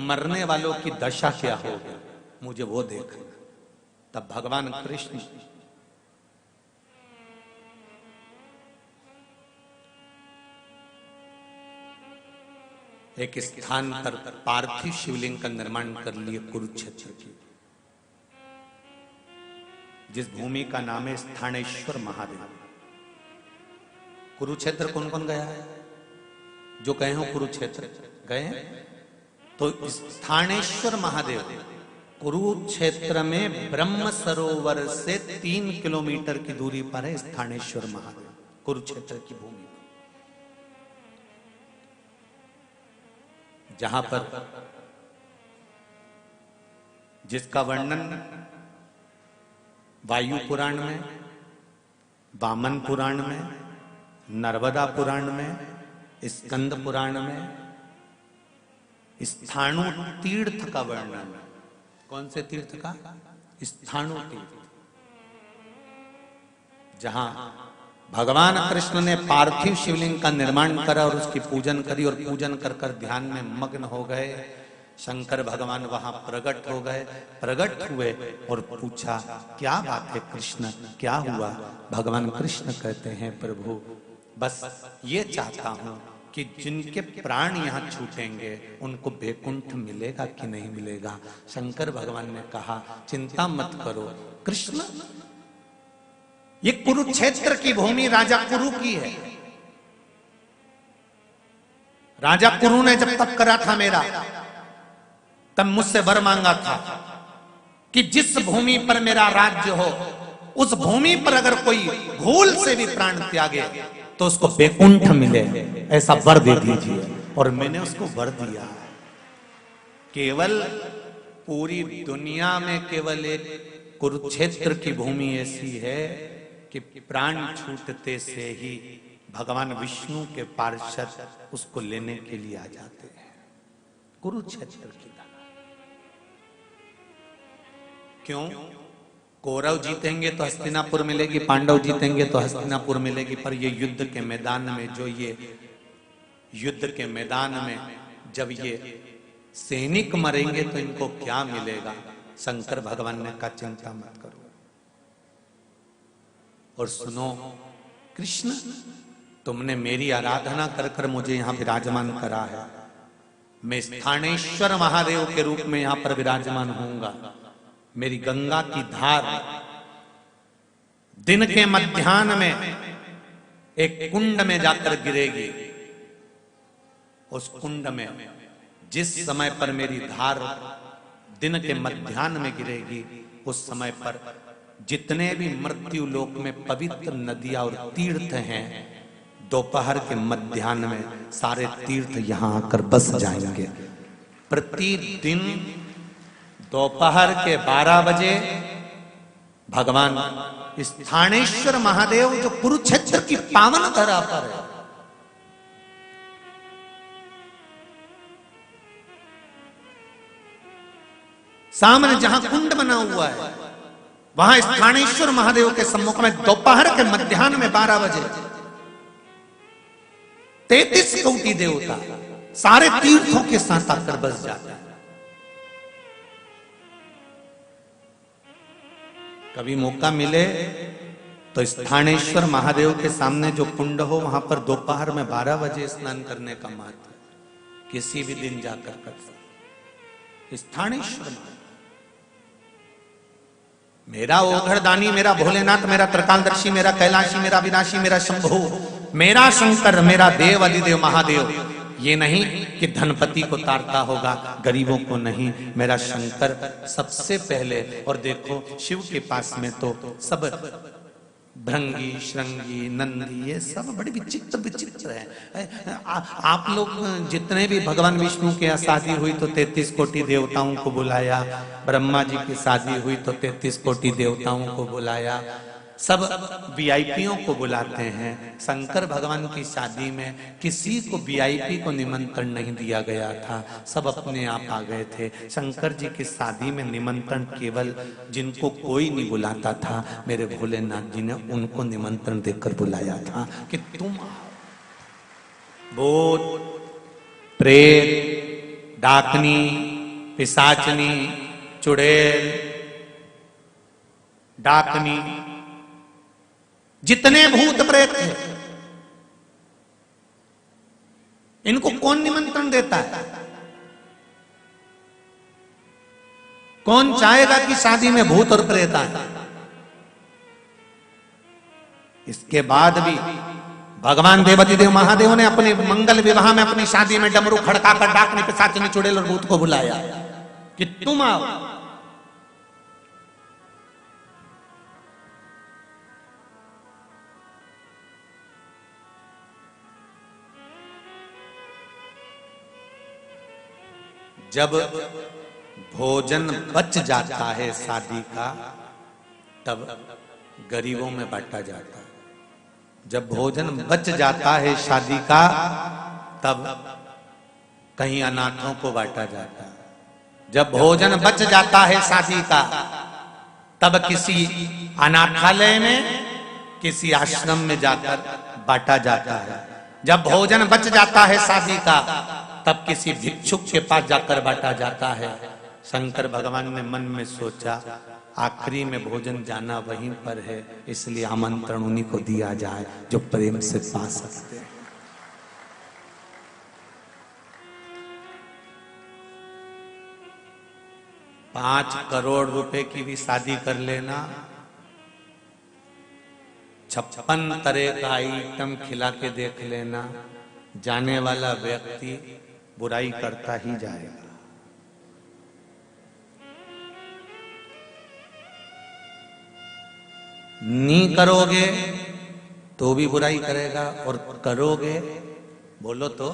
मरने वालों की दशा क्या होगी, मुझे वो देखना। तब भगवान कृष्ण एक स्थान पर पार्थिव शिवलिंग का निर्माण कर लिए कुरुक्षेत्र की, जिस भूमि का नाम है स्थानेश्वर महादेव। कुरुक्षेत्र कौन कौन गया है? जो गए हो कुरुक्षेत्र गए हैं? तो स्थानेश्वर महादेव कुरुक्षेत्र में ब्रह्म सरोवर से 3 किलोमीटर की दूरी पर है स्थानेश्वर महादेव, कुरुक्षेत्र की भूमि पर, जहां पर जिसका वर्णन वायु पुराण में, वामन पुराण में, नर्मदा पुराण में, स्कंद पुराण में, स्थाणु तीर्थ का वर्णन। कौन से तीर्थ का? स्थाणु तीर्थ, जहां भगवान कृष्ण ने पार्थिव शिवलिंग का निर्माण करा और उसकी पूजन करी और पूजन कर कर ध्यान में मग्न हो गए। शंकर भगवान वहां प्रकट हो गए, प्रकट हुए और पूछा क्या बात है कृष्ण, क्या हुआ? भगवान कृष्ण कहते हैं प्रभु बस ये चाहता हूं कि जिनके प्राण यहां छूटेंगे उनको वैकुंठ मिलेगा कि नहीं मिलेगा। शंकर भगवान ने कहा चिंता मत करो कृष्ण, ये कुरुक्षेत्र की भूमि राजा कुरु की है। राजा कुरु ने जब तप करा था मेरा, तब मुझसे वर मांगा था कि जिस भूमि पर मेरा राज्य हो उस भूमि पर अगर कोई भूल से भी प्राण त्यागे तो उसको वैकुंठ मिले, ऐसा वर दे दीजिए। और मैंने उसको वर दिया। केवल पूरी दुनिया में केवल एक कुरुक्षेत्र की भूमि ऐसी है कि प्राण छूटते से ही भगवान विष्णु के पार्षद उसको लेने के लिए आ जाते हैं, कुरुक्षेत्र की तरह। क्यों? कौरव जीतेंगे तो हस्तिनापुर मिलेगी, पांडव जीतेंगे तो हस्तिनापुर मिलेगी, पर ये युद्ध के मैदान में, जो ये युद्ध के मैदान में जब ये सैनिक मरेंगे तो इनको क्या मिलेगा? शंकर भगवान ने कहा चिंता मत करो। और सुनो कृष्ण, तुमने मेरी आराधना कर कर मुझे यहां विराजमान करा है, मैं स्थानेश्वर महादेव के रूप में यहां पर विराजमान होऊंगा। मेरी गंगा की धार दिन के मध्याह्न में एक कुंड में जाकर गिरेगी। उस कुंड में जिस समय पर मेरी धार दिन के मध्याह्न में गिरेगी, उस समय पर जितने भी मृत्यु लोक में पवित्र नदियां और तीर्थ हैं, दोपहर के मध्याह्न में सारे तीर्थ यहां आकर बस जाएंगे। प्रतिदिन दोपहर के 12 बजे भगवान स्थानेश्वर महादेव जो कुरुक्षेत्र की पावन धरा पर है, सामने जहां कुंड बना हुआ है, वहां स्थानेश्वर महादेव के सम्मुख में दोपहर के मध्याह्न में 12 बजे 33 कोटि देवता सारे तीर्थों के साथ आकर बस जाते हैं। कभी मौका मिले तो स्थानेश्वर महादेव के सामने जो कुंड हो वहां पर दोपहर में 12 बजे स्नान करने का महत्व किसी भी दिन जाकर कर सकते। स्थानेश्वर महादेव मेरा ओघड़दानी, मेरा भोलेनाथ, मेरा त्रिकालदर्शी, मेरा कैलाशी, मेरा विनाशी, मेरा शंभु, मेरा शंकर, मेरा देव अधिदेव महादेव। ये नहीं कि धनपति को तारता होगा, गरीबों को नहीं। मेरा शंकर सबसे पहले। और देखो शिव के पास में तो सब भृंगी, श्रृंगी, नंदी, ये सब बड़े विचित्र विचित्र है। आप लोग जितने भी भगवान विष्णु के यहाँ शादी हुई तो 33 कोटि देवताओं को बुलाया, ब्रह्मा जी की शादी हुई तो 33 कोटि देवताओं को बुलाया, सब वीआईपीओ को बुलाते हैं। शंकर भगवान की शादी में किसी को वीआईपी को निमंत्रण नहीं दिया गया था, सब अपने आप आ गए थे। शंकर जी की शादी में निमंत्रण केवल जिनको कोई नहीं बुलाता था, मेरे भोलेनाथ जी ने उनको निमंत्रण देकर बुलाया था कि तुम भूत, प्रेत, डाकनी, पिशाचनी, चुड़ैल, डाकनी, जितने भूत प्रेत थे इनको कौन निमंत्रण देता है? कौन चाहेगा कि शादी में भूत और प्रेत आए? इसके बाद भी भगवान देवाधिदेव महादेव ने अपने मंगल विवाह में अपनी शादी में डमरू खड़काकर डाकनी, पिशाचनी, चुड़ैल और भूत को बुलाया कि तुम आओ। जब भोजन बच जाता है शादी का तब गरीबों में बांटा जाता है। जब भोजन बच जाता है शादी का तब कहीं अनाथों को बांटा जाता है। जब भोजन बच जाता है शादी का तब किसी अनाथालय में, किसी आश्रम में जाकर बांटा जाता है। जब भोजन बच जाता है शादी का तब किसी भिक्षुक के पास जाकर बांटा जाता है। शंकर भगवान ने मन में सोचा आखिरी में भोजन जाना वहीं पर है, इसलिए आमंत्रण उन्हीं को दिया जाए जो प्रेम से पा सकते हैं। ₹5 करोड़ की भी शादी कर लेना, 56 तरह का आइटम खिला के देख लेना, जाने वाला व्यक्ति बुराई करता ही जाएगा। नहीं करोगे तो भी बुराई करेगा और करोगे बोलो तो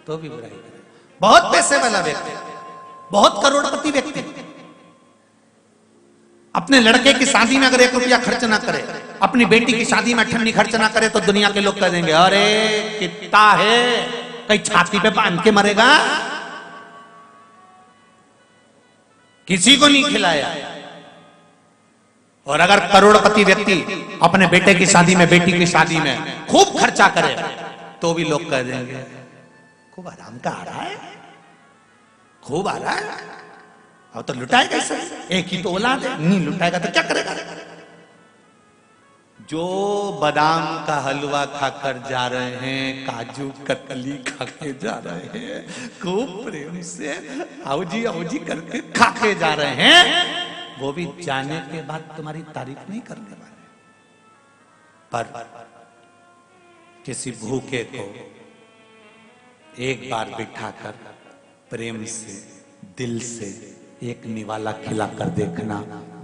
भी बुराई करेगा। बहुत पैसे वाला व्यक्ति, बहुत करोड़पति व्यक्ति अपने लड़के की शादी में अगर 1 रुपया खर्च ना करे, अपनी बेटी की शादी में ठन्नी खर्च ना करे तो दुनिया के लोग कह देंगे अरे कितना है, कहीं छाती पे बांध के मरेगा, किसी को नहीं खिलाया। और अगर करोड़पति व्यक्ति अपने बेटे की शादी में, बेटी की शादी में खूब खर्चा करे तो भी लोग कह देंगे खूब आराम का आ रहा है, खूब आ रहा है, और तो लुटाएगा इसे, एक ही तो औलाद है, नहीं लुटाएगा तो क्या करेगा। जो बादाम का हलवा खाकर जा रहे हैं, काजू कतली खा के जा रहे हैं, खूब प्रेम से आओ जी करके खा के जा रहे हैं, वो भी जाने के बाद तुम्हारी तारीफ नहीं करने वाले। पर किसी भूखे को एक बार बिठाकर प्रेम से, दिल से एक निवाला खिलाकर देखना,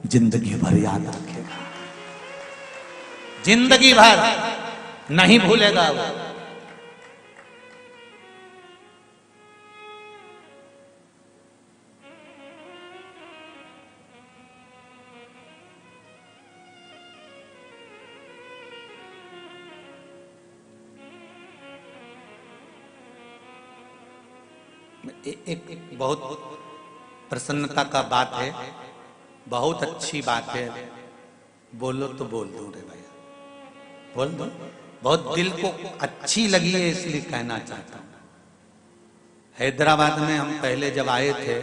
जिंदगी भर याद रखेगा, जिंदगी भर नहीं भूलेगा वो। एक बहुत प्रसन्नता का बात है बहुत अच्छी बात है, बोलो तो बोल दो रे भैया, बोल दो। बहुत दिल को अच्छी लगी है इसलिए कहना चाहता हूं। हैदराबाद में हम पहले जब आए थे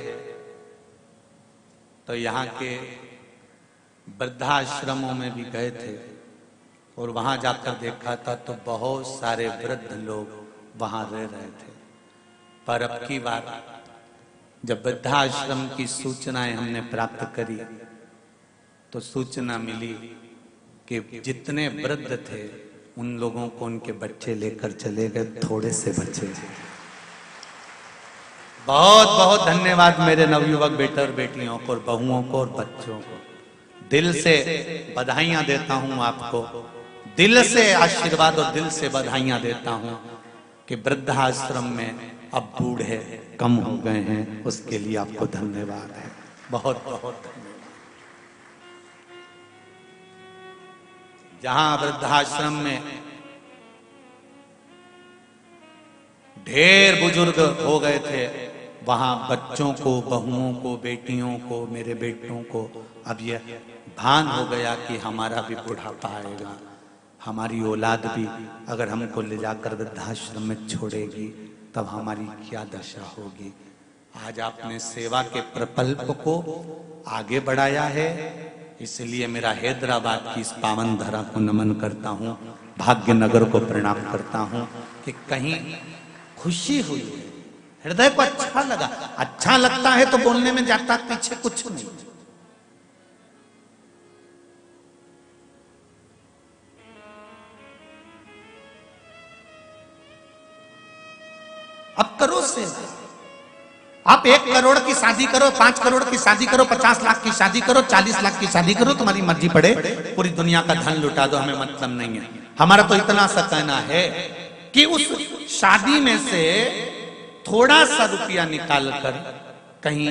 तो यहाँ के वृद्धाश्रमों में भी गए थे और वहां जाकर देखा था तो बहुत सारे वृद्ध लोग वहां रह रहे थे। पर अब की बार जब वृद्धाश्रम की सूचनाएं हमने प्राप्त करी तो सूचना मिली कि जितने वृद्ध थे उन लोगों को उनके बच्चे लेकर चले गए, थोड़े से बच्चे। बहुत बहुत धन्यवाद मेरे नवयुवक बेटे और बेटियों को और बहुओं को और बच्चों को। दिल से बधाइयां देता हूं आपको, दिल से आशीर्वाद और दिल से बधाइयां देता हूं कि वृद्धाश्रम में अब बूढ़े कम हो गए हैं, उसके लिए आपको धन्यवाद है, बहुत बहुत धन्यवाद। जहां वृद्धाश्रम में ढेर बुजुर्ग हो गए थे वहां बच्चों को, बहुओं को, बेटियों को, मेरे बेटों को अब यह भान हो गया कि हमारा भी बुढ़ापा आएगा, हमारी औलाद भी अगर हमको ले जाकर वृद्धाश्रम में छोड़ेगी तब हमारी क्या दशा होगी। आज आपने सेवा के प्रकल्प को आगे बढ़ाया है, इसलिए मेरा हैदराबाद की इस पावन धरा को नमन करता हूँ, भाग्यनगर को प्रणाम करता हूँ कि कहीं खुशी हुई है, हृदय को अच्छा लगा। अच्छा लगता है तो बोलने में जाता पीछे कुछ नहीं। अब करो सेवा। आप 1 करोड़ की शादी करो, 5 करोड़ की शादी करो, 50 लाख की शादी करो, 40 लाख की शादी करो, तुम्हारी मर्जी पड़े, पूरी दुनिया का धन लुटा दो, हमें मतलब नहीं है। हमारा तो इतना सा कहना है कि उस शादी में से थोड़ा सा रुपया निकालकर कहीं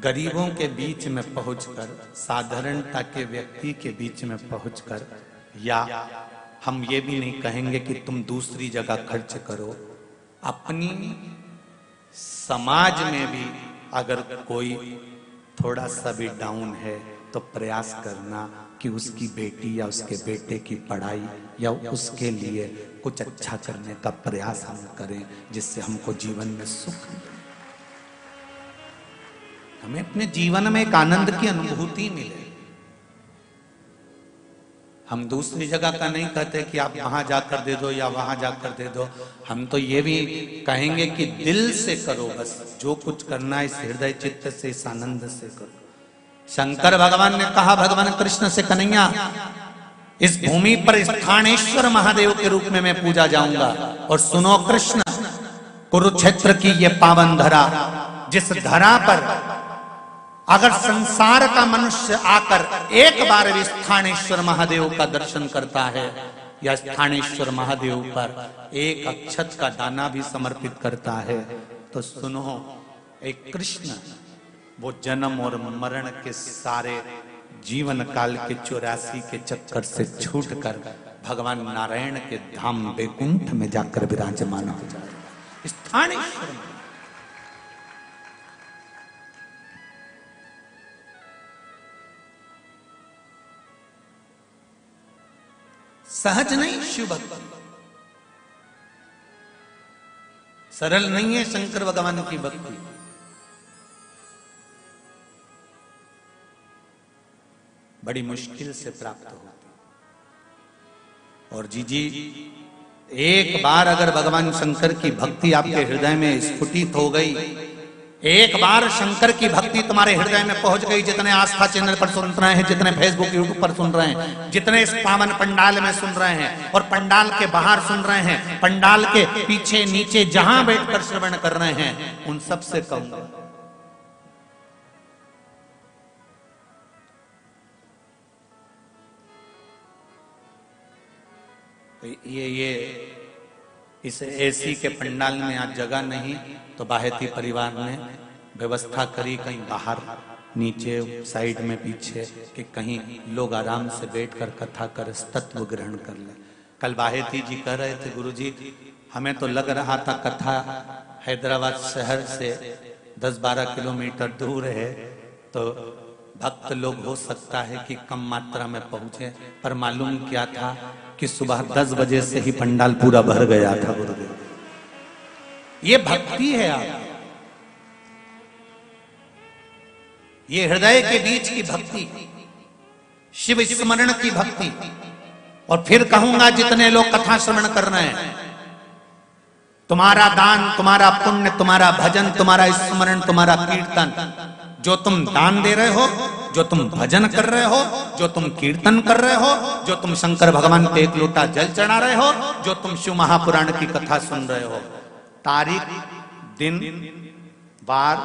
गरीबों के बीच में पहुंचकर, साधारणता के व्यक्ति के बीच में पहुंचकर, या हम ये भी नहीं कहेंगे कि तुम दूसरी जगह खर्च करो, अपनी समाज में भी अगर कोई थोड़ा सा भी डाउन है तो प्रयास करना कि उसकी बेटी या उसके बेटे की पढ़ाई या उसके लिए कुछ अच्छा करने का प्रयास हम करें, जिससे हमको जीवन में सुख मिले, हमें अपने जीवन में एक आनंद की अनुभूति मिले। हम दूसरी जगह का नहीं कहते कि आप वहां जाकर दे दो या वहां जाकर दे दो, हम तो ये भी कहेंगे कि दिल से करो, बस जो कुछ करना है इस हृदय चित्त से, इस आनंद से करो। शंकर भगवान ने कहा भगवान कृष्ण से, कन्हैया इस भूमि पर स्थानेश्वर महादेव के रूप में मैं पूजा जाऊंगा, और सुनो कृष्ण, कुरुक्षेत्र की ये पावन धरा, जिस धरा पर अगर संसार का मनुष्य आकर एक बार भी स्थानेश्वर महादेव का दर्शन करता है या स्थानेश्वर महादेव पर एक अक्षत का दाना भी समर्पित करता है, तो सुनो, एक कृष्ण वो जन्म और मरण के सारे जीवन काल के 84 के चक्कर से छूटकर भगवान नारायण के धाम वैकुंठ में जाकर विराजमान हो जाएगा। स्थानेश्वर सहज नहीं, शिव भक्ति सरल नहीं है। शंकर भगवान की भक्ति बड़ी मुश्किल से प्राप्त होती, और जी एक बार अगर भगवान शंकर की भक्ति आपके हृदय में स्फुटित हो गई, एक बार शंकर की भक्ति तुम्हारे हृदय में पहुंच गई, जितने आस्था चैनल पर सुन रहे हैं, जितने फेसबुक यूट्यूब पर सुन रहे हैं, जितने इस पावन पंडाल में सुन रहे हैं और पंडाल के बाहर सुन रहे हैं, पंडाल के पीछे नीचे जहां बैठकर श्रवण कर रहे हैं, उन सब से कहूंगा ये इस एसी के पंडाल में आज जगह नहीं, तो बाहेती परिवार ने व्यवस्था करी कहीं बाहर नीचे साइड में पीछे कि कहीं लोग आराम से बैठकर कथा कर तत्व ग्रहण कर ले। कल बाहेती जी कह रहे थे, गुरुजी हमें तो लग रहा था कथा हैदराबाद शहर से 10-12 किलोमीटर दूर है, तो भक्त लोग हो सकता है कि कम मात्रा में पहुंचे, पर मालूम क्या था कि सुबह 10 बजे से ही पंडाल पूरा भर गया था गुरुदेव। ये भक्ति है आप, ये हृदय के बीच की भक्ति, शिव स्मरण की भक्ति। और फिर कहूंगा जितने लोग कथा श्रवण कर रहे हैं, तुम्हारा दान, तुम्हारा पुण्य, तुम्हारा भजन, तुम्हारा स्मरण, तुम्हारा कीर्तन, जो तुम दान दे रहे हो, जो तुम भजन कर रहे हो, जो तुम कीर्तन कर रहे हो, जो तुम शंकर भगवान पे एक लोटा जल चढ़ा रहे हो, जो तुम शिव महापुराण की कथा सुन रहे हो, तारीख, दिन, बार,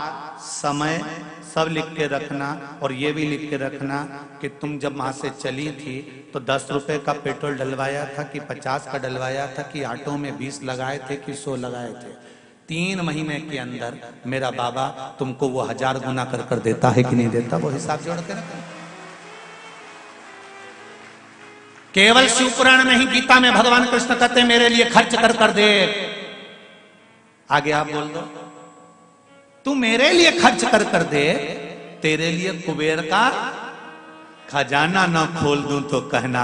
समय सब लिख के रखना। और ये भी लिख के रखना कि तुम जब वहां से चली थी तो 10 रुपए का पेट्रोल डलवाया था कि 50 का डलवाया था, कि ऑटो में 20 लगाए थे कि 100 लगाए थे। 3 महीने के अंदर मेरा बाबा तुमको वो 1000 गुना कर कर देता है कि नहीं देता, वो हिसाब जोड़ के रखना। केवल शिव पुराण में ही, गीता में भगवान कृष्ण कहते मेरे लिए खर्च कर कर दे। आगे आप बोल दो, तू मेरे लिए खर्च कर कर दे, तेरे लिए कुबेर का खजाना न खोल दूं तो कहना,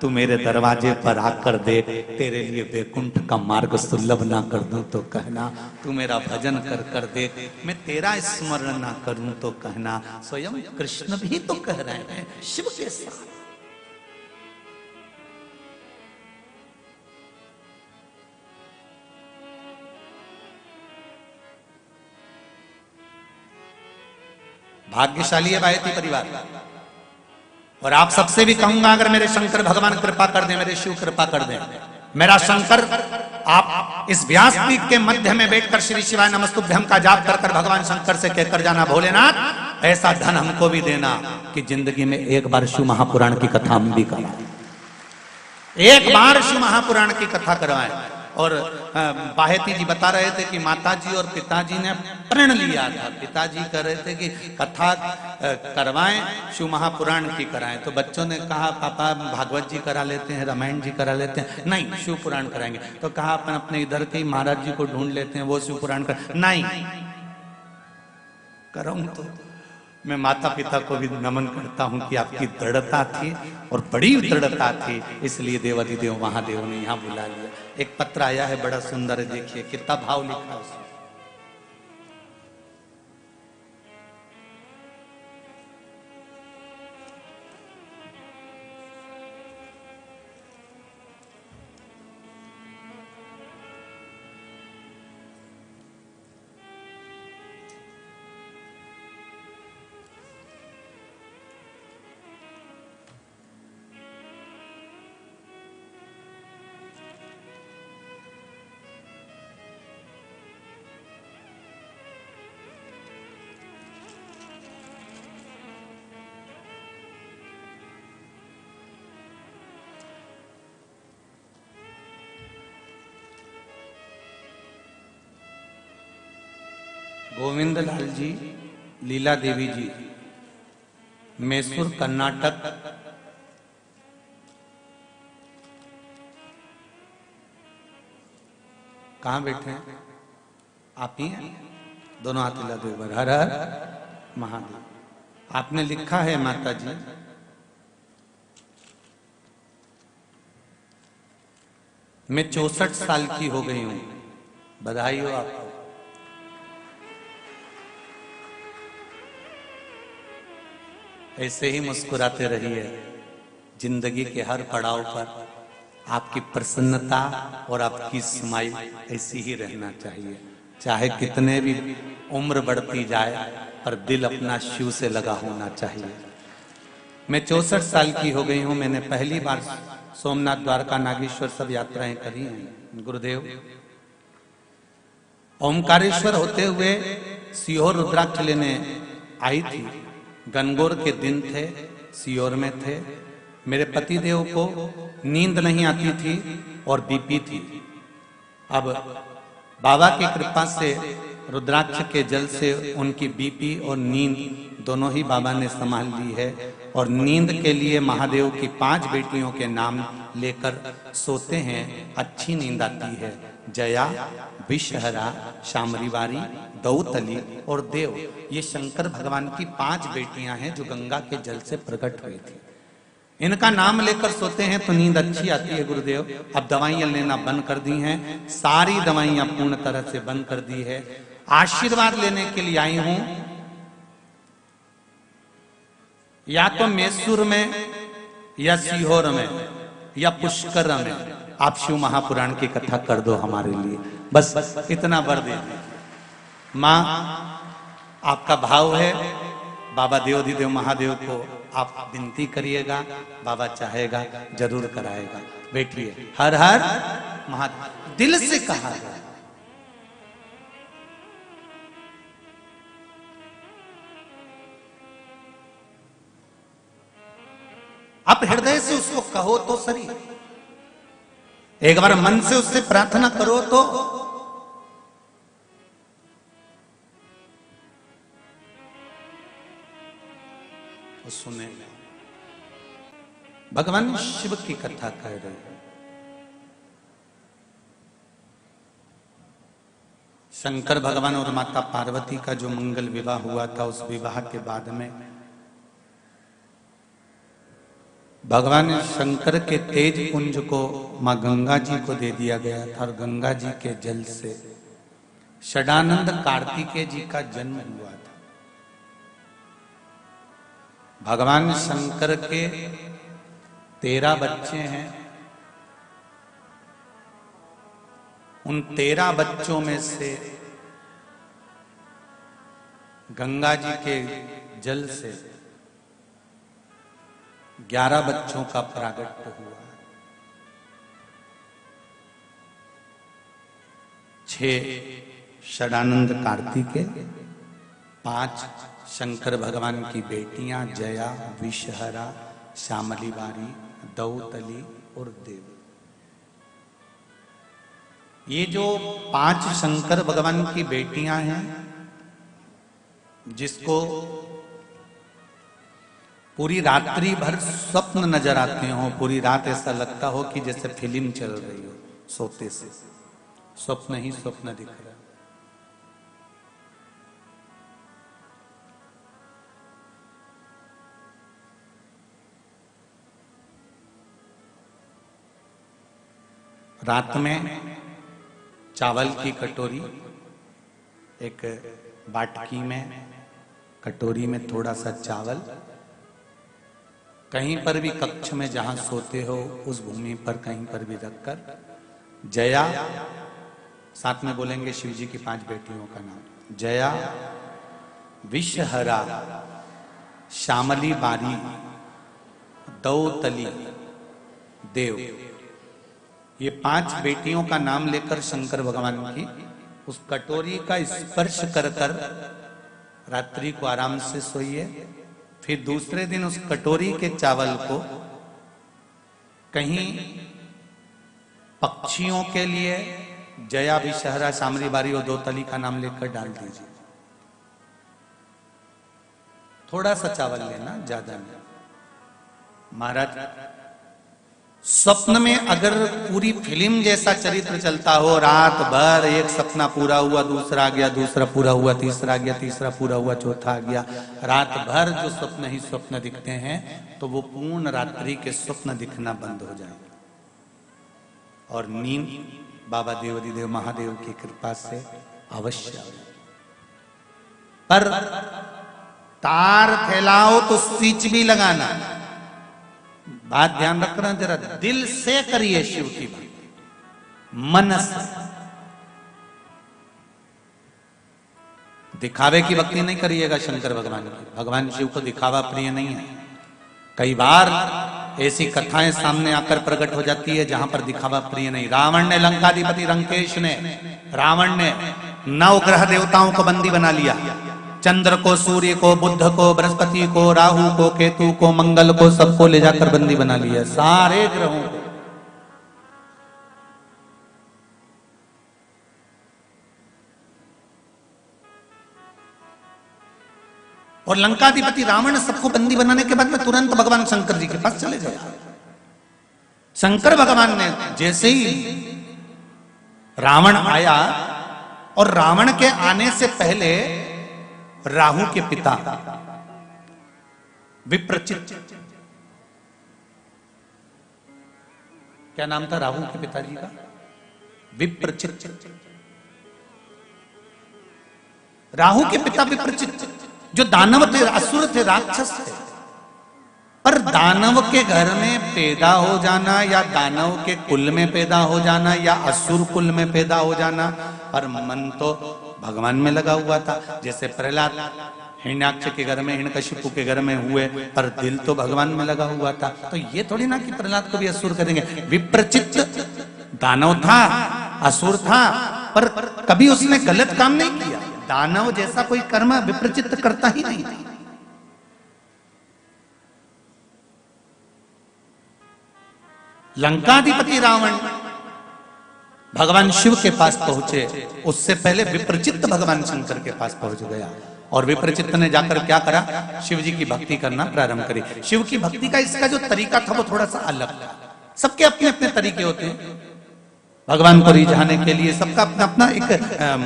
तू मेरे दरवाजे पर आकर दे, तेरे लिए वैकुंठ का मार्ग सुलभ ना कर दूं तो कहना, तू मेरा भजन कर कर दे, मैं तेरा स्मरण ना करूं तो कहना। स्वयं कृष्ण भी तो कह रहे हैं शिव के साथ। भाग्यशाली है भाई परिवार। और आप सबसे भी कहूंगा, अगर मेरे शंकर भगवान कृपा कर दे, मेरे शिव कृपा कर दे, मेरा शंकर, आप इस व्यासपीठ के मध्य में बैठकर श्री शिवाय नमस्तुभ्यम का जाप कर कर भगवान शंकर से कहकर जाना, भोलेनाथ ऐसा धन हमको भी देना कि जिंदगी में एक बार शिव महापुराण की कथा हम भी कराएं, एक बार शिव महापुराण की कथा करवाएं। और बाहेती जी बता रहे थे कि माताजी और पिताजी ने प्रण लिया था। पिताजी कह रहे थे कि कथा करवाएं, शिव महापुराण की कराएं। तो बच्चों ने कहा पापा भागवत जी करा लेते हैं, रामायण जी करा लेते हैं। नहीं, शिव पुराण कराएंगे। तो कहा अपन अपने इधर के महाराज जी को ढूंढ लेते हैं, वो शिव पुराण कर। नहीं, कराऊं तो मैं माता पिता को भी नमन करता हूं कि आपकी दृढ़ता थी और बड़ी दृढ़ता थी, इसलिए देवाधिदेव महादेव ने यहां बुला लिया। एक पत्र आया है बड़ा सुंदर, देखिए कितना भाव लिखा उसने। गोविंद लाल जी, लीला देवी जी, मैसूर कर्नाटक। कहाँ बैठे हैं आप? ही हैं? दोनों हाथ हिला दो एक बार। हर हर महादेव। आपने लिखा है माता जी, मैं 64 साल की हो गई हूं। बधाई हो आपको। ऐसे ही मुस्कुराते रहिए। जिंदगी के हर पड़ाव पर आपकी प्रसन्नता और आपकी स्माइल ऐसी ही रहना चाहिए। चाहे कितने भी उम्र बढ़ती जाए, पर दिल अपना शिव से लगा होना चाहिए। मैं 64 साल की हो गई हूं। मैंने पहली बार सोमनाथ, द्वारका, नागेश्वर सब यात्राएं करी हैं। गुरुदेव ओमकारेश्वर होते हुए सीहोर रुद्राक्ष लेने आई थी। गनगौर के दिन थे, सीहोर में थे। मेरे पति देव को नींद नहीं आती थी और बीपी थी। अब बाबा की कृपा से रुद्राक्ष के जल से उनकी बीपी और नींद दोनों ही बाबा ने संभाल ली है। और नींद के लिए महादेव की 5 बेटियों के नाम लेकर सोते हैं, अच्छी नींद आती है। जया, विषहरा, शामरीवारी, दौतली और देव, ये शंकर भगवान की 5 बेटियां हैं जो गंगा के जल से प्रकट हुई थी। इनका नाम लेकर सोते हैं तो नींद अच्छी आती है गुरुदेव। अब दवाइयां लेना बंद कर दी हैं, सारी दवाइयां पूर्ण तरह से बंद कर दी है। आशीर्वाद लेने के लिए आई हूं, या तो मैसूर में या सीहोर में या पुष्कर में आप शिव महापुराण की कथा कर दो हमारे लिए, बस इतना वर दे दीजिए। मां, आपका भाव है, बाबा देवाधिदेव महादेव को आप विनती करिएगा, बाबा चाहेगा जरूर कराएगा। बैठिए। हर हर महादेव दिल से कहा गया। आप हृदय से उसको कहो तो सही, एक बार मन से उससे प्रार्थना करो तो सुने। भगवान शिव की कथा कह रहे हैं। शंकर भगवान और माता पार्वती का जो मंगल विवाह हुआ था, उस विवाह के बाद में भगवान शंकर के तेज पुंज को मां गंगा जी को दे दिया गया था और गंगा जी के जल से षडानंद कार्तिकेय जी का जन्म हुआ था। भगवान शंकर के 13 बच्चे हैं। उन 13 बच्चों में से गंगा जी के जल से 11 बच्चों का प्रागट्य हुआ। 6 षडानंद कार्तिकेय, 5 शंकर भगवान की बेटियां जया, विषहरा, श्यामलीवारी, दौतली और देव। ये जो 5 शंकर भगवान की बेटियां हैं, जिसको पूरी रात्रि भर स्वप्न नजर आते हो, पूरी रात ऐसा लगता हो कि जैसे फिल्म चल रही हो, सोते से स्वप्न ही स्वप्न दिख रहा है। रात में चावल की कटोरी, एक बाटकी में कटोरी में थोड़ा सा चावल, कहीं पर भी कक्ष में जहां सोते हो उस भूमि पर कहीं पर भी रखकर, जया, साथ में बोलेंगे शिव जी की 5 बेटियों का नाम, जया, विषहरा, श्यामलीवारी, दौतली, देव, ये 5 बेटियों का नाम लेकर शंकर भगवान की उस कटोरी का स्पर्श कर कर रात्रि को आराम से सोइए। फिर दूसरे दिन उस कटोरी के चावल को कहीं पक्षियों के लिए जया, विषहरा, श्यामलीवारी और दौतली का नाम लेकर डाल दीजिए। थोड़ा सा चावल लेना, ज्यादा नहीं। महाराज, स्वप्न में अगर पूरी फिल्म जैसा चरित्र चलता हो, रात भर एक सपना पूरा हुआ, दूसरा आ गया, दूसरा पूरा हुआ, तीसरा आ गया, तीसरा पूरा हुआ, चौथा आ गया, रात भर जो स्वप्न ही स्वप्न दिखते हैं, तो वो पूर्ण रात्रि के स्वप्न दिखना बंद हो जाएंगे और नींद बाबा देवाधिदेव महादेव की कृपा से अवश्य। पर तार फैलाओ तो स्विच भी लगाना। बात ध्यान रखना, जरा दिल से करिए शिव की बात, मन से। दिखावे की भक्ति नहीं करिएगा शंकर भगवान की। भगवान शिव को दिखावा प्रिय नहीं है। कई बार ऐसी कथाएं सामने आकर प्रकट हो जाती है जहां पर दिखावा प्रिय नहीं। रावण ने, लंकाधिपति लंकेश ने, रावण ने 9 ग्रह देवताओं को बंदी बना लिया। चंद्र को, सूर्य को, बुध को, बृहस्पति को, राहु को, केतु को, मंगल को, सबको ले जाकर बंदी बना लिया, सारे ग्रहों को। और लंकाधिपति रावण सबको बंदी बनाने के बाद में तुरंत भगवान शंकर जी के पास चले गए। शंकर भगवान ने जैसे ही रावण आया, और रावण के आने से पहले राहु के पिता विप्रचित, क्या नाम था राहु के पिताजी का? विप्रचित। राहु के पिता विप्रचित जो दानव थे, असुर थे, राक्षस थे, पर दानव के घर में पैदा हो जाना या दानव के कुल में पैदा हो जाना या असुर कुल में पैदा हो जाना, पर मन तो भगवान में लगा हुआ था। जैसे प्रहलाद हिरण्याक्ष के घर में, हिरण्यकशिपु के घर में हुए, पर दिल तो भगवान में लगा हुआ था। तो ये थोड़ी ना कि प्रहलाद को भी असुर करेंगे। विप्रचित दानव था, असुर था, पर कभी उसने गलत काम नहीं किया। दानव जैसा कोई कर्म विप्रचित करता ही नहीं। लंकाधिपति रावण भगवान शिव के पास पहुंचे, उससे पहले विप्रचित्त भगवान शंकर के पास पहुंच गया। और विप्रचित्त ने जाकर क्या करा? शिव जी की भक्ति करना प्रारंभ करी। शिव की भक्ति का इसका जो तरीका था वो थोड़ा सा अलग था। सबके अपने अपने तरीके होते हैं भगवान को रिझाने के लिए, सबका अपना अपना एक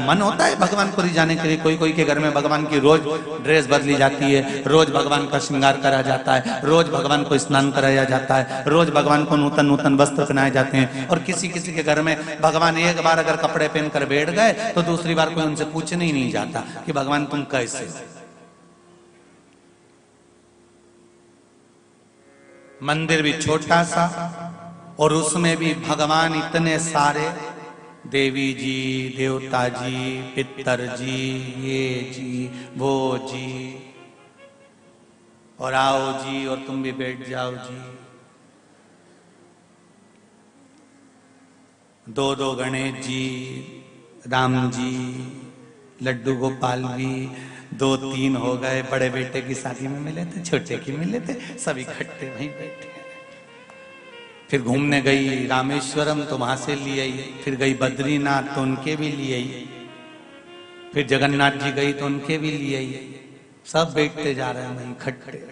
मन होता है भगवान को रिझाने के लिए। कोई कोई के घर में भगवान की रोज ड्रेस बदली जाती है, रोज भगवान का श्रृंगार करा जाता है, रोज भगवान को स्नान कराया जाता है, रोज भगवान को नूतन नूतन वस्त्र पहनाए जाते हैं। और किसी किसी के घर में भगवान एक बार अगर कपड़े पहनकर बैठ गए तो दूसरी बार कोई उनसे पूछने ही नहीं जाता कि भगवान तुम कैसे। मंदिर भी छोटा सा, और उसमें भी भगवान इतने सारे, देवी जी, देवता जी, पितर जी, ये जी, वो जी, और आओ जी, और तुम भी बैठ जाओ जी। दो दो गणेश जी, राम जी, लड्डू गोपाल भी, दो तीन हो गए। बड़े बेटे की शादी में मिले थे, छोटे की मिले थे, सब इकट्ठे वहीं बैठे। फिर घूमने गई रामेश्वरम तो वहां से लिए आई, फिर गई बद्रीनाथ तो उनके भी लिए आई, फिर जगन्नाथ जी गई तो उनके भी लिए आई। सब बैठते जा रहे हैं वहीं इकट्ठे।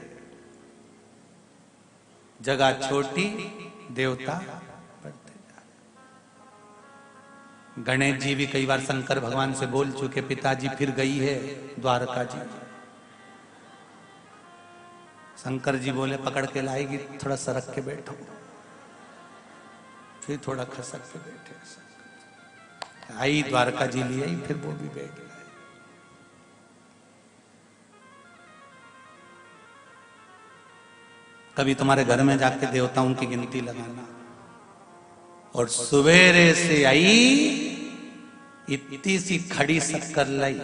जगह छोटी, देवता बढ़ते जा रहे। गणेश जी भी कई बार शंकर भगवान से बोल चुके, पिताजी फिर गई है द्वारका जी। शंकर जी बोले पकड़ के लाएगी, थोड़ा सरक के बैठो। फिर थोड़ा खसक के बैठे। आई द्वारका जी ले आई, फिर वो भी बैठ गए। कभी तुम्हारे घर में जाके देवताओं की गिनती लगाना, और सवेरे से आई इतनी सी खड़ी शक्कर लाई,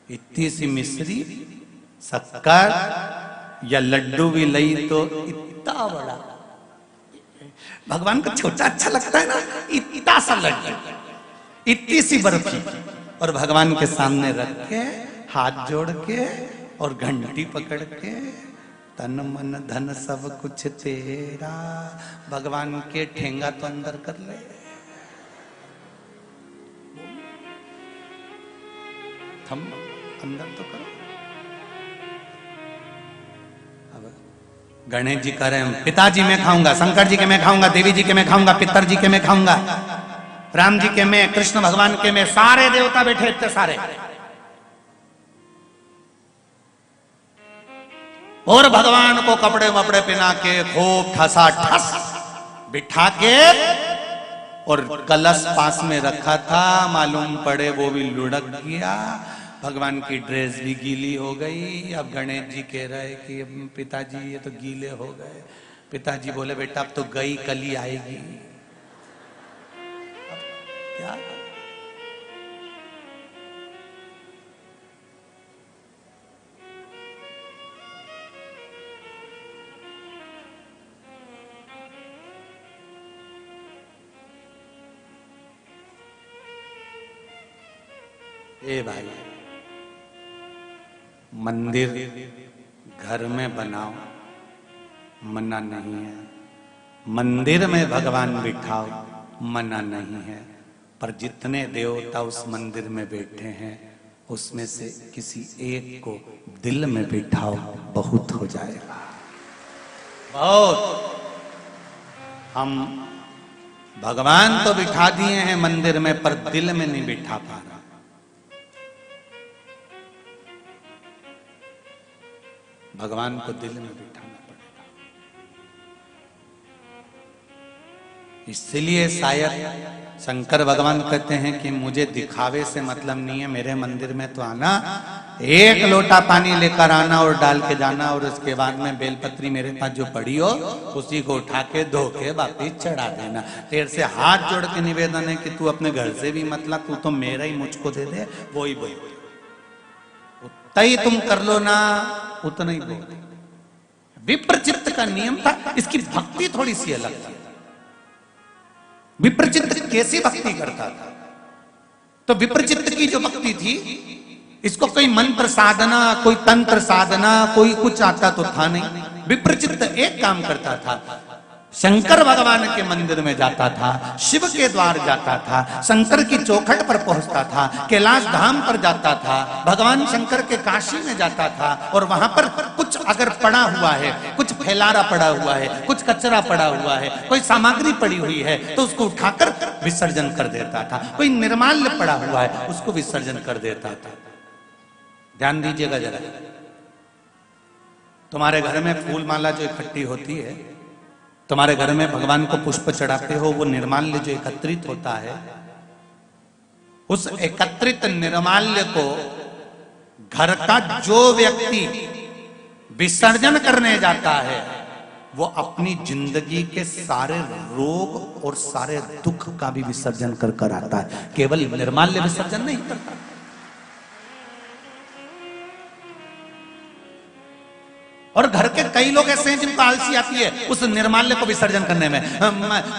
इतनी सी मिश्री शक्कर या लड्डू भी लाई तो इतना बड़ा। भगवान को छोटा अच्छा लगता है ना, इतना सा लड्डू, इतनी सी बर्फी, और भगवान के सामने रख के, हाथ जोड़ के और घंटी पकड़ के, तन मन धन सब कुछ तेरा, भगवान के ठेंगा तो अंदर कर ले। थम अंदर तो करो। गणेश जी कह रहे हैं पिताजी मैं खाऊंगा, शंकर जी के मैं खाऊंगा, देवी जी के मैं खाऊंगा, पितर जी के मैं खाऊंगा, राम जी के मैं, कृष्ण भगवान के मैं, सारे देवता बैठे इतने सारे। और भगवान को कपड़े वपड़े पहना के खूब ठसा ठस बिठा के, और कलश पास में रखा था, मालूम पड़े वो भी लुढ़क गया, भगवान की ड्रेस भी गीली हो गई। अब गणेश जी कह रहे कि पिताजी ये तो गीले हो गए। पिताजी बोले बेटा अब तो गई, कल ही आएगी। अब क्या? ए भाई, मंदिर घर में बनाओ, मना नहीं है। मंदिर में भगवान बिठाओ, मना नहीं है। पर जितने देवता उस मंदिर में बैठे हैं, उसमें से किसी एक को दिल में बिठाओ, बहुत हो जाएगा, बहुत। हम भगवान तो बिठा दिए हैं मंदिर में, पर दिल में नहीं बिठा पा रहा। भगवान को दिल में बिठाना पड़ेगा। इसलिए शायद शंकर भगवान कहते हैं कि मुझे दिखावे से मतलब नहीं है, मेरे मंदिर में तो आना, एक लोटा पानी लेकर आना और डाल के जाना, और उसके बाद में बेलपत्री मेरे पास जो पड़ी हो उसी को उठा के धो के वापिस चढ़ा देना। तेरे से हाथ जोड़ के निवेदन है कि तू अपने घर से भी मत ला, तू तो मेरा ही मुझको दे दे, वो ही बोल, उतना ही तुम कर लो ना, उतना ही बोल। विप्रचित्त का नियम था, इसकी भक्ति थोड़ी सी अलग थी। विप्रचित्त कैसी भक्ति करता था? तो विप्रचित्त की जो भक्ति थी, इसको कोई मंत्र साधना, कोई तंत्र साधना, कोई कुछ आता तो था नहीं। विप्रचित्त एक काम करता था, शंकर भगवान के मंदिर में जाता था, शिव के द्वार जाता था, शंकर की चौखट पर पहुंचता था, कैलाश धाम पर जाता था, भगवान शंकर के काशी में जाता था, और वहां पर कुछ अगर पड़ा हुआ है, कुछ फैलारा पड़ा हुआ है, कुछ कचरा पड़ा हुआ है, कोई सामग्री पड़ी हुई है, तो उसको उठाकर विसर्जन कर देता था। कोई निर्माल्य पड़ा हुआ है, उसको विसर्जन कर देता था। ध्यान दीजिएगा जरा, तुम्हारे घर में फूल माला जो इकट्ठी होती है, तुम्हारे घर में भगवान को पुष्प चढ़ाते हो, वो निर्माल्य जो एकत्रित होता है, उस एकत्रित निर्माल्य को घर का जो व्यक्ति विसर्जन करने जाता है, वो अपनी जिंदगी के सारे रोग और सारे दुख का भी विसर्जन कर कर आता है, केवल निर्माल्य विसर्जन नहीं करता। और घर के कई लोग ऐसे हैं जिनको आलसी आती है उस निर्माल्य को विसर्जन करने में।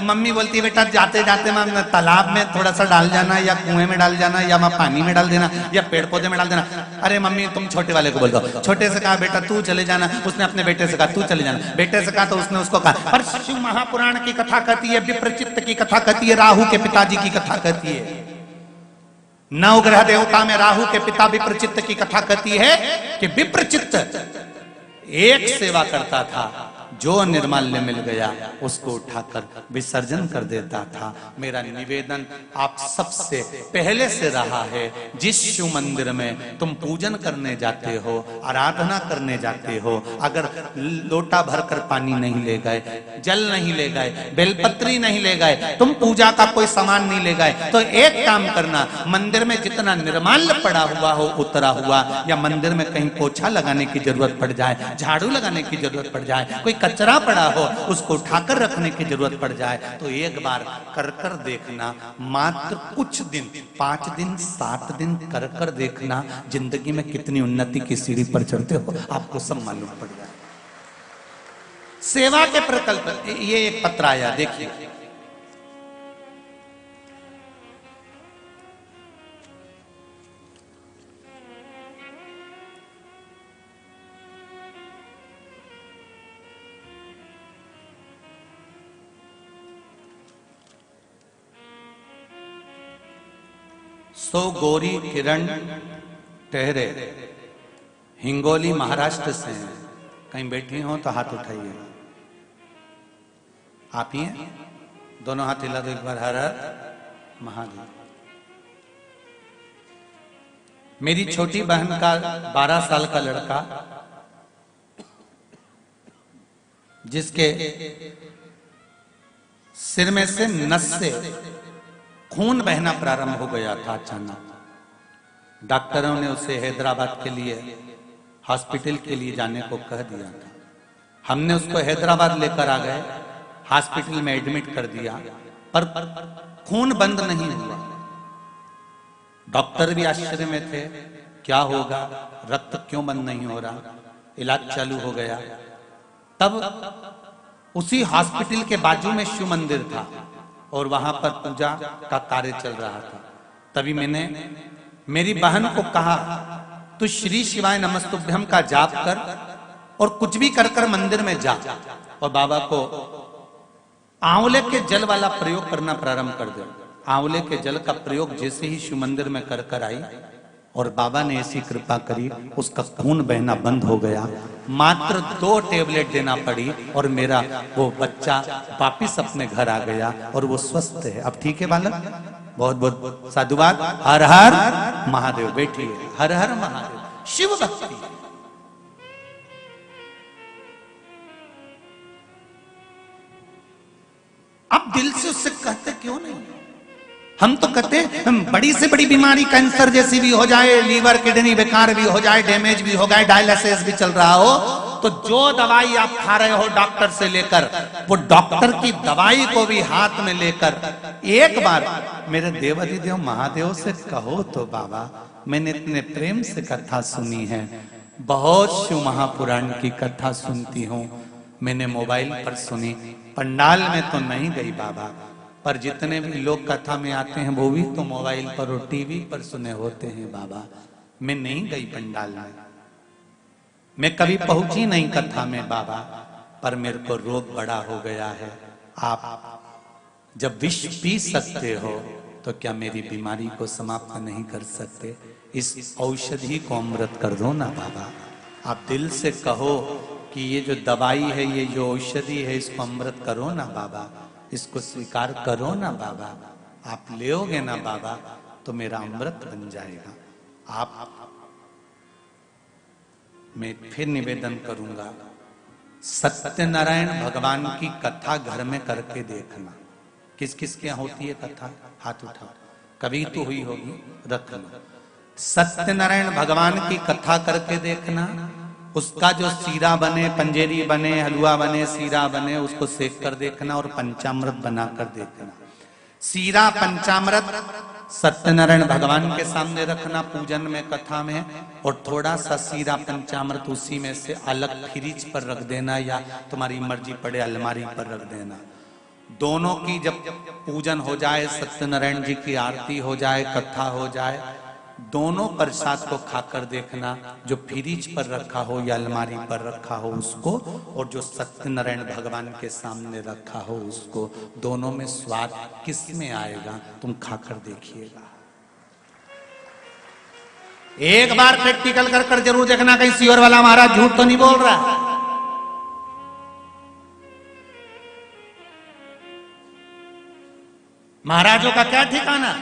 मम्मी बोलती है बेटा जाते जाते तालाब में थोड़ा सा डाल जाना, या कुएं में डाल जाना, या पानी में डाल देना, या पेड़ पौधे में डाल देना। अरे मम्मी तुम छोटे वाले को बोल दो, छोटे से कहा बेटा तू चले जाना, उसने अपने बेटे से कहा तू चले जाना, बेटे से कहा तो उसने उसको कहा। पर शिव महापुराण की कथा कहती है, विप्रचित्त की कथा कहती है, राहु के पिताजी की कथा कहती है, नवग्रह देवता में राहु के पिता विप्रचित्त की कथा कहती है कि विप्रचित्त एक सेवा करता था, जो निर्माल्य मिल गया उसको उठाकर विसर्जन कर देता था। मेरा निवेदन आप सबसे पहले से रहा है, जिस शिव मंदिर में तुम पूजन करने जाते हो, आराधना करने जाते हो, अगर लोटा भरकर पानी नहीं ले गए, जल नहीं ले गए, बेलपत्री नहीं ले गए, तुम पूजा का कोई सामान नहीं ले गए, तो एक काम करना, मंदिर में जितना निर्माल्य पड़ा हुआ हो, उतरा हुआ, या मंदिर में कहीं पोछा लगाने की जरूरत पड़ जाए, झाड़ू लगाने की जरूरत पड़ जाए, कोई कचरा पड़ा हो उसको उठाकर रखने की जरूरत पड़ जाए, तो एक बार कर कर देखना, मात्र कुछ दिन, 5 दिन 7 दिन कर कर देखना, जिंदगी में कितनी उन्नति की सीढ़ी पर चढ़ते हो आपको सब मालूम पड़ जाए। सेवा के प्रकल्प, ये एक पत्र आया देखिए, सो गौरी किरण टहरे हिंगोली महाराष्ट्र से हैं, कहीं बैठी हो तो हाथ उठाइए। आप ही हैं? दोनों हाथ हिला दो एक बार, हर हर महादेव। मेरी छोटी बहन का 12 साल का लड़का, जिसके सिर में से नस से खून बहना प्रारंभ हो गया था अचानक, डॉक्टरों ने उसे हैदराबाद के लिए हॉस्पिटल के लिए जाने को कह दिया था। हमने उसको हैदराबाद लेकर आ गए, हॉस्पिटल में एडमिट कर दिया, पर खून बंद नहीं हुआ। डॉक्टर भी आश्चर्य में थे, क्या होगा, रक्त क्यों बंद नहीं हो रहा। इलाज चालू हो गया। तब उसी हॉस्पिटल के बाजू में शिव मंदिर था और वहां पर पूजा का कार्य चल रहा था। तभी मैंने मेरी बहन को कहा, तू श्री शिवाय नमस्तुभ्यम का जाप कर और कुछ भी कर कर मंदिर में जा और बाबा को आंवले के जल वाला प्रयोग करना प्रारंभ कर दे। आंवले के जल का प्रयोग जैसे ही शिव मंदिर में कर कर आई, और बाबा ने ऐसी कृपा करी, उसका खून बहना बंद हो गया। मात्र 2 टेबलेट देना पड़ी और मेरा वो बच्चा वापिस अपने घर आ गया और वो स्वस्थ है। अब ठीक है बालक, बहुत बहुत साधुवाद। हर हर महादेव। बैठिए। हर हर महादेव। शिव भक्ति। अब दिल से उससे कहते क्यों नहीं? हम तो कहते हैं बड़ी से बड़ी बीमारी कैंसर जैसी भी हो जाए, लीवर किडनी बेकार भी हो जाए, डैमेज भी हो जाए, डायलिसिस भी चल रहा हो, तो जो दवाई आप खा रहे हो डॉक्टर से लेकर, वो डॉक्टर की दवाई को भी हाथ में लेकर एक बार मेरे देवाधिदेव महादेव से कहो तो बाबा, मैंने इतने प्रेम से कथा सुनी है, बहुत शिव महापुराण की कथा सुनती हूँ, मैंने मोबाइल पर सुनी, पंडाल में तो नहीं गई बाबा, पर जितने भी लोग कथा में आते हैं वो भी तो मोबाइल पर और टीवी पर सुने होते हैं बाबा। मैं नहीं गई पंडाल में, मैं कभी पहुंची नहीं कथा में बाबा, पर मेरे को रोग बड़ा हो गया है। आप जब विष पी सकते हो तो क्या मेरी बीमारी को समाप्त नहीं कर सकते? इस औषधि को अमृत कर दो ना बाबा। आप दिल से कहो कि ये जो दवाई है, ये जो औषधि है, इसको अमृत करो ना बाबा, इसको स्वीकार करो ना बाबा। आप लेओगे ना बाबा तो मेरा अमृत बन जाएगा। आप, मैं फिर निवेदन करूंगा, सत्यनारायण भगवान की कथा घर में करके देखना। किस किस के यहाँ होती है कथा? हाथ उठाओ। कभी तो हुई होगी, रख लो। सत्यनारायण भगवान की कथा करके देखना, उसका जो सीरा बने, पंजेरी बने, हलवा बने, सीरा बने, उसको सेक कर देखना और पंचामृत बना कर देखना। सीरा पंचामृत सत्यनारायण भगवान के सामने रखना पूजन में, कथा में, और थोड़ा सा सीरा पंचामृत उसी में से अलग फ्रिज पर रख देना, या तुम्हारी मर्जी पड़े अलमारी पर रख देना। दोनों की जब पूजन हो जाए, सत्यनारायण जी की आरती हो जाए, कथा हो जाए, दोनों प्रसाद को खाकर देखना, जो फ्रिज पर रखा हो या अलमारी पर रखा हो उसको, और जो सत्यनारायण भगवान के सामने रखा हो उसको, दोनों में स्वाद किस में आएगा तुम खाकर देखिएगा। एक बार प्रैक्टिकल कर कर जरूर देखना, कहीं सीवर वाला महाराज झूठ तो नहीं बोल रहा। महाराजों का क्या ठिकाना,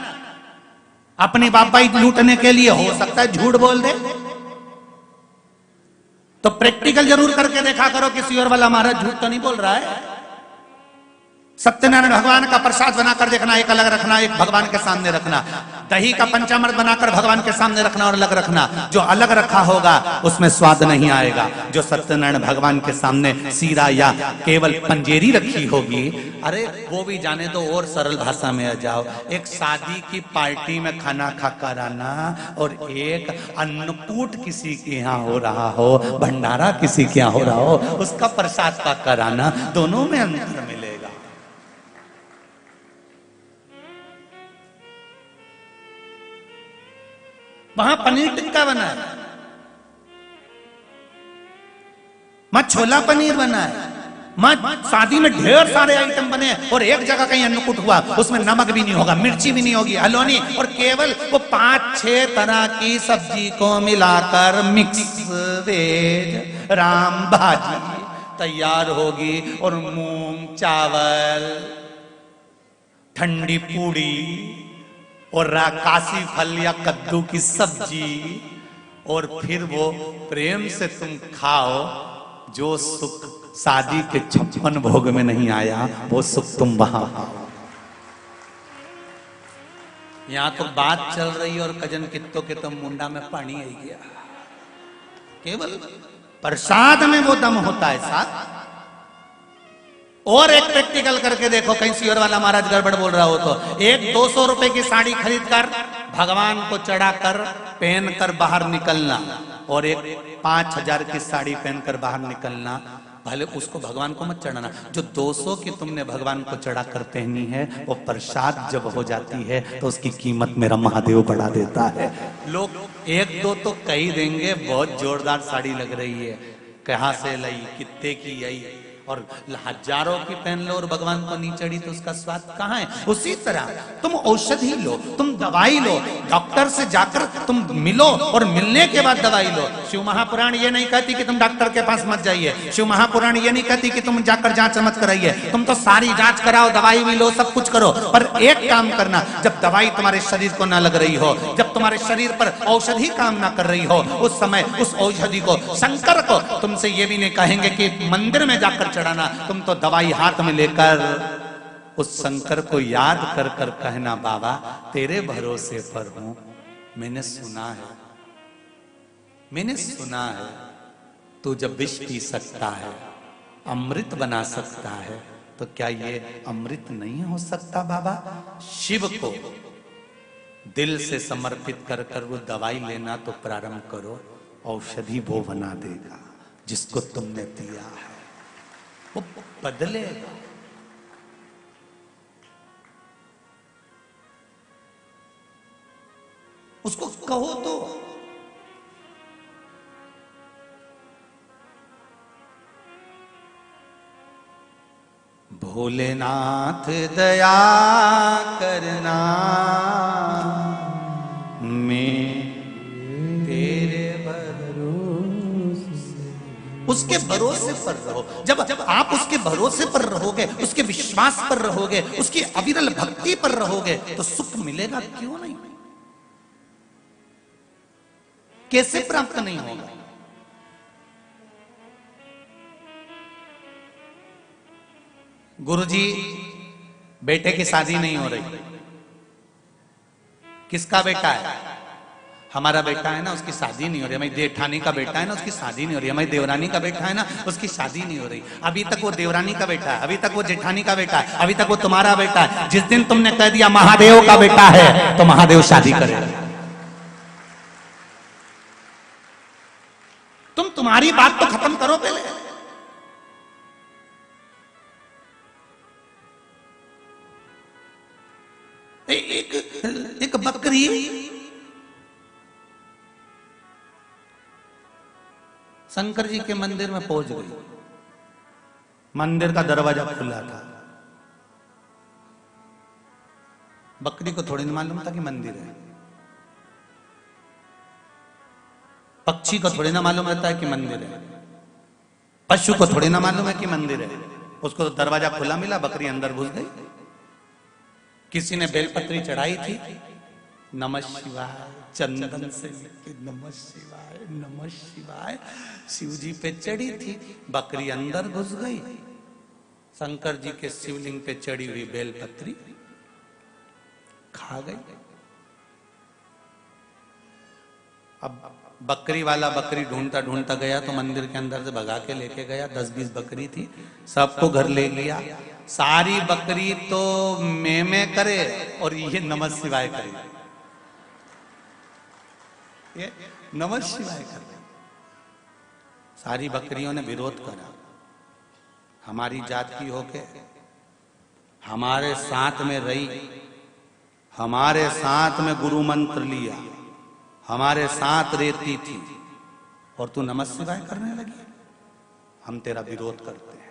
अपनी बापाई लूटने के लिए हो सकता है झूठ बोल दे, तो प्रैक्टिकल जरूर करके देखा करो कि सीवर वाला महाराज झूठ तो नहीं बोल रहा है। सत्यनारायण भगवान का प्रसाद बनाकर देखना, एक अलग रखना, एक भगवान के सामने रखना। दही का पंचामृत बनाकर भगवान के सामने रखना और अलग रखना। जो अलग रखा होगा उसमें स्वाद नहीं आएगा। जो सत्यनारायण भगवान के सामने सीरा या केवल पंजेरी रखी होगी, अरे वो भी जाने दो, और सरल भाषा में आ जाओ, एक शादी की पार्टी में खाना खाकर आना और एक अन्नकूट किसी के यहाँ हो रहा हो, भंडारा किसी के यहाँ हो रहा हो, उसका प्रसाद का कराना, दोनों में अंतर मिलेगा। वहां पनीर टिक्का बना है, वहां छोला पनीर बना है, वहां शादी में ढेर सारे आइटम बने, और एक जगह कहीं अन्नकूट हुआ, उसमें नमक भी नहीं होगा, मिर्ची भी नहीं होगी, हलवा, और केवल वो 5-6 तरह की सब्जी को मिलाकर मिक्स वेज राम भाजी तैयार होगी, और मूंग चावल, ठंडी पूड़ी, और काशी फल या कद्दू की सब्जी, और फिर वो प्रेम से तुम खाओ। जो सुख शादी के 56 भोग में नहीं आया, वो सुख तुम वहां पाओ। यहाँ तो बात चल रही है और कजन कित्तो के तुम मुंडा में पानी आई गया। केवल प्रसाद में वो दम होता है साथ। और एक प्रैक्टिकल करके देखो, कहीं सीवर वाला महाराज गड़बड़ बोल रहा हो तो, एक 200 रुपए की साड़ी खरीद कर भगवान को चढ़ाकर पहनकर बाहर निकलना, और एक 5000 की साड़ी पहनकर बाहर निकलना। भले उसको भगवान को मत चढ़ाना, जो 200 की तुमने भगवान को चढ़ाकर पहनी है, वो प्रसाद जब हो जाती है तो उसकी कीमत मेरा महादेव बढ़ा देता है। लोग 1-2 तो कह ही देंगे बहुत जोरदार साड़ी लग रही है, कहां से लाई, कितने की आई, और हजारों की पहन लो और भगवान को नहीं चढ़ी तो उसका स्वाद कहाँ है। उसी तरह तुम औषधि लो, तुम दवाई लो, डॉक्टर से जाकर तुम मिलो और मिलने के बाद दवाई लो। शिव महापुराण ये नहीं कहती कि तुम डॉक्टर के पास मत जाइए, शिव महापुराण ये नहीं कहती कि तुम जाकर जांच मत कराइए। तुम तो सारी जांच कराओ, दवाई भी लो, सब कुछ करो, पर एक काम करना, जब दवाई तुम्हारे शरीर को ना लग रही हो, जब तुम्हारे शरीर पर औषधि काम ना कर रही हो, उस समय उस औषधि को, शंकर को तुमसे ये भी नहीं कहेंगे कि मंदिर में जाकर चढ़ाना, तुम तो दवाई हाथ में लेकर उस शंकर को याद कर कर कहना, बाबा तेरे भरोसे पर हूं। मैंने सुना है, मैंने सुना है तू जब विष पी सकता है, अमृत बना सकता है, तो क्या ये अमृत नहीं हो सकता बाबा? शिव को दिल से समर्पित कर कर वो दवाई लेना तो प्रारंभ करो, औषधि वो बना देगा जिसको तुमने दिया है, वो बदलेगा। उसको कहो तो भोलेनाथ दया करना, मैं तेरे भरोसे, उसके भरोसे पर रहो। जब आप उसके भरोसे पर रहोगे, उसके विश्वास पर रहोगे, उसकी अविरल भक्ति पर रहोगे, तो सुख मिलेगा क्यों नहीं? कैसे प्राप्त नहीं होगा? गुरुजी बेटे की शादी नहीं हो रही। किसका बेटा है? हमारा बेटा है ना, उसकी शादी नहीं हो रही। हमारी जेठानी का बेटा है ना, उसकी शादी नहीं हो रही। हमारी देवरानी का बेटा है ना, उसकी शादी नहीं हो रही। अभी तक वो देवरानी का बेटा है, अभी तक वो जेठानी का बेटा है, अभी तक वो तुम्हारा बेटा है। जिस दिन तुमने कह दिया महादेव का बेटा है, तो महादेव शादी करेगा। तुम तुम्हारी बात तो खत्म करो पहले। एक बकरी शंकर जी के मंदिर में पहुंच गई। मंदिर का दरवाजा खुला था। बकरी को थोड़ी नहीं मालूम था कि मंदिर है। पक्षी को थोड़ी ना मालूम रहता है कि मंदिर है। पशु को थोड़ी ना मालूम है कि मंदिर है। उसको तो दरवाजा खुला मिला, बकरी अंदर घुस गई। किसी ने बेलपत्री चढ़ाई थी, नमः शिवाय, चंदन से नमः शिवाय नमः शिवाय शिव जी पे चढ़ी थी। बकरी अंदर घुस गई, शंकर जी के शिवलिंग पे चढ़ी हुई बेलपत्री खा गई। अब बकरी वाला बकरी ढूंढता ढूंढता गया तो मंदिर के अंदर से भगा के लेके गया। 10-20 बकरी थी, सबको घर ले लिया। सारी बकरी तो में करे और ये नमः शिवाय करे, ये नमः शिवाय करे। सारी बकरियों ने विरोध करा। हमारी जात की होके हमारे साथ में रही, हमारे साथ में गुरु मंत्र लिया, हमारे साथ रहती थी, और तू नमः शिवाय करने लगी। हम तेरा विरोध करते हैं।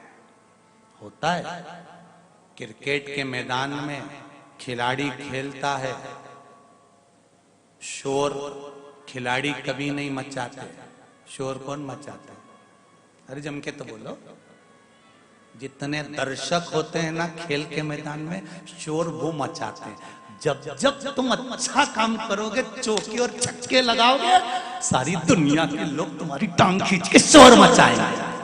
होता है क्रिकेट के मैदान में खिलाड़ी खेलता है, शोर खिलाड़ी कभी नहीं मचाते। शोर कौन मचाता है? अरे जम के तो बोलो। जितने दर्शक होते हैं ना खेल के मैदान में, शोर वो मचाते हैं। जब जब तुम अच्छा काम करोगे, चौके और छक्के लगाओगे, सारी दुनिया के लोग तुम्हारी टांग खींच के शोर मचाएंगे।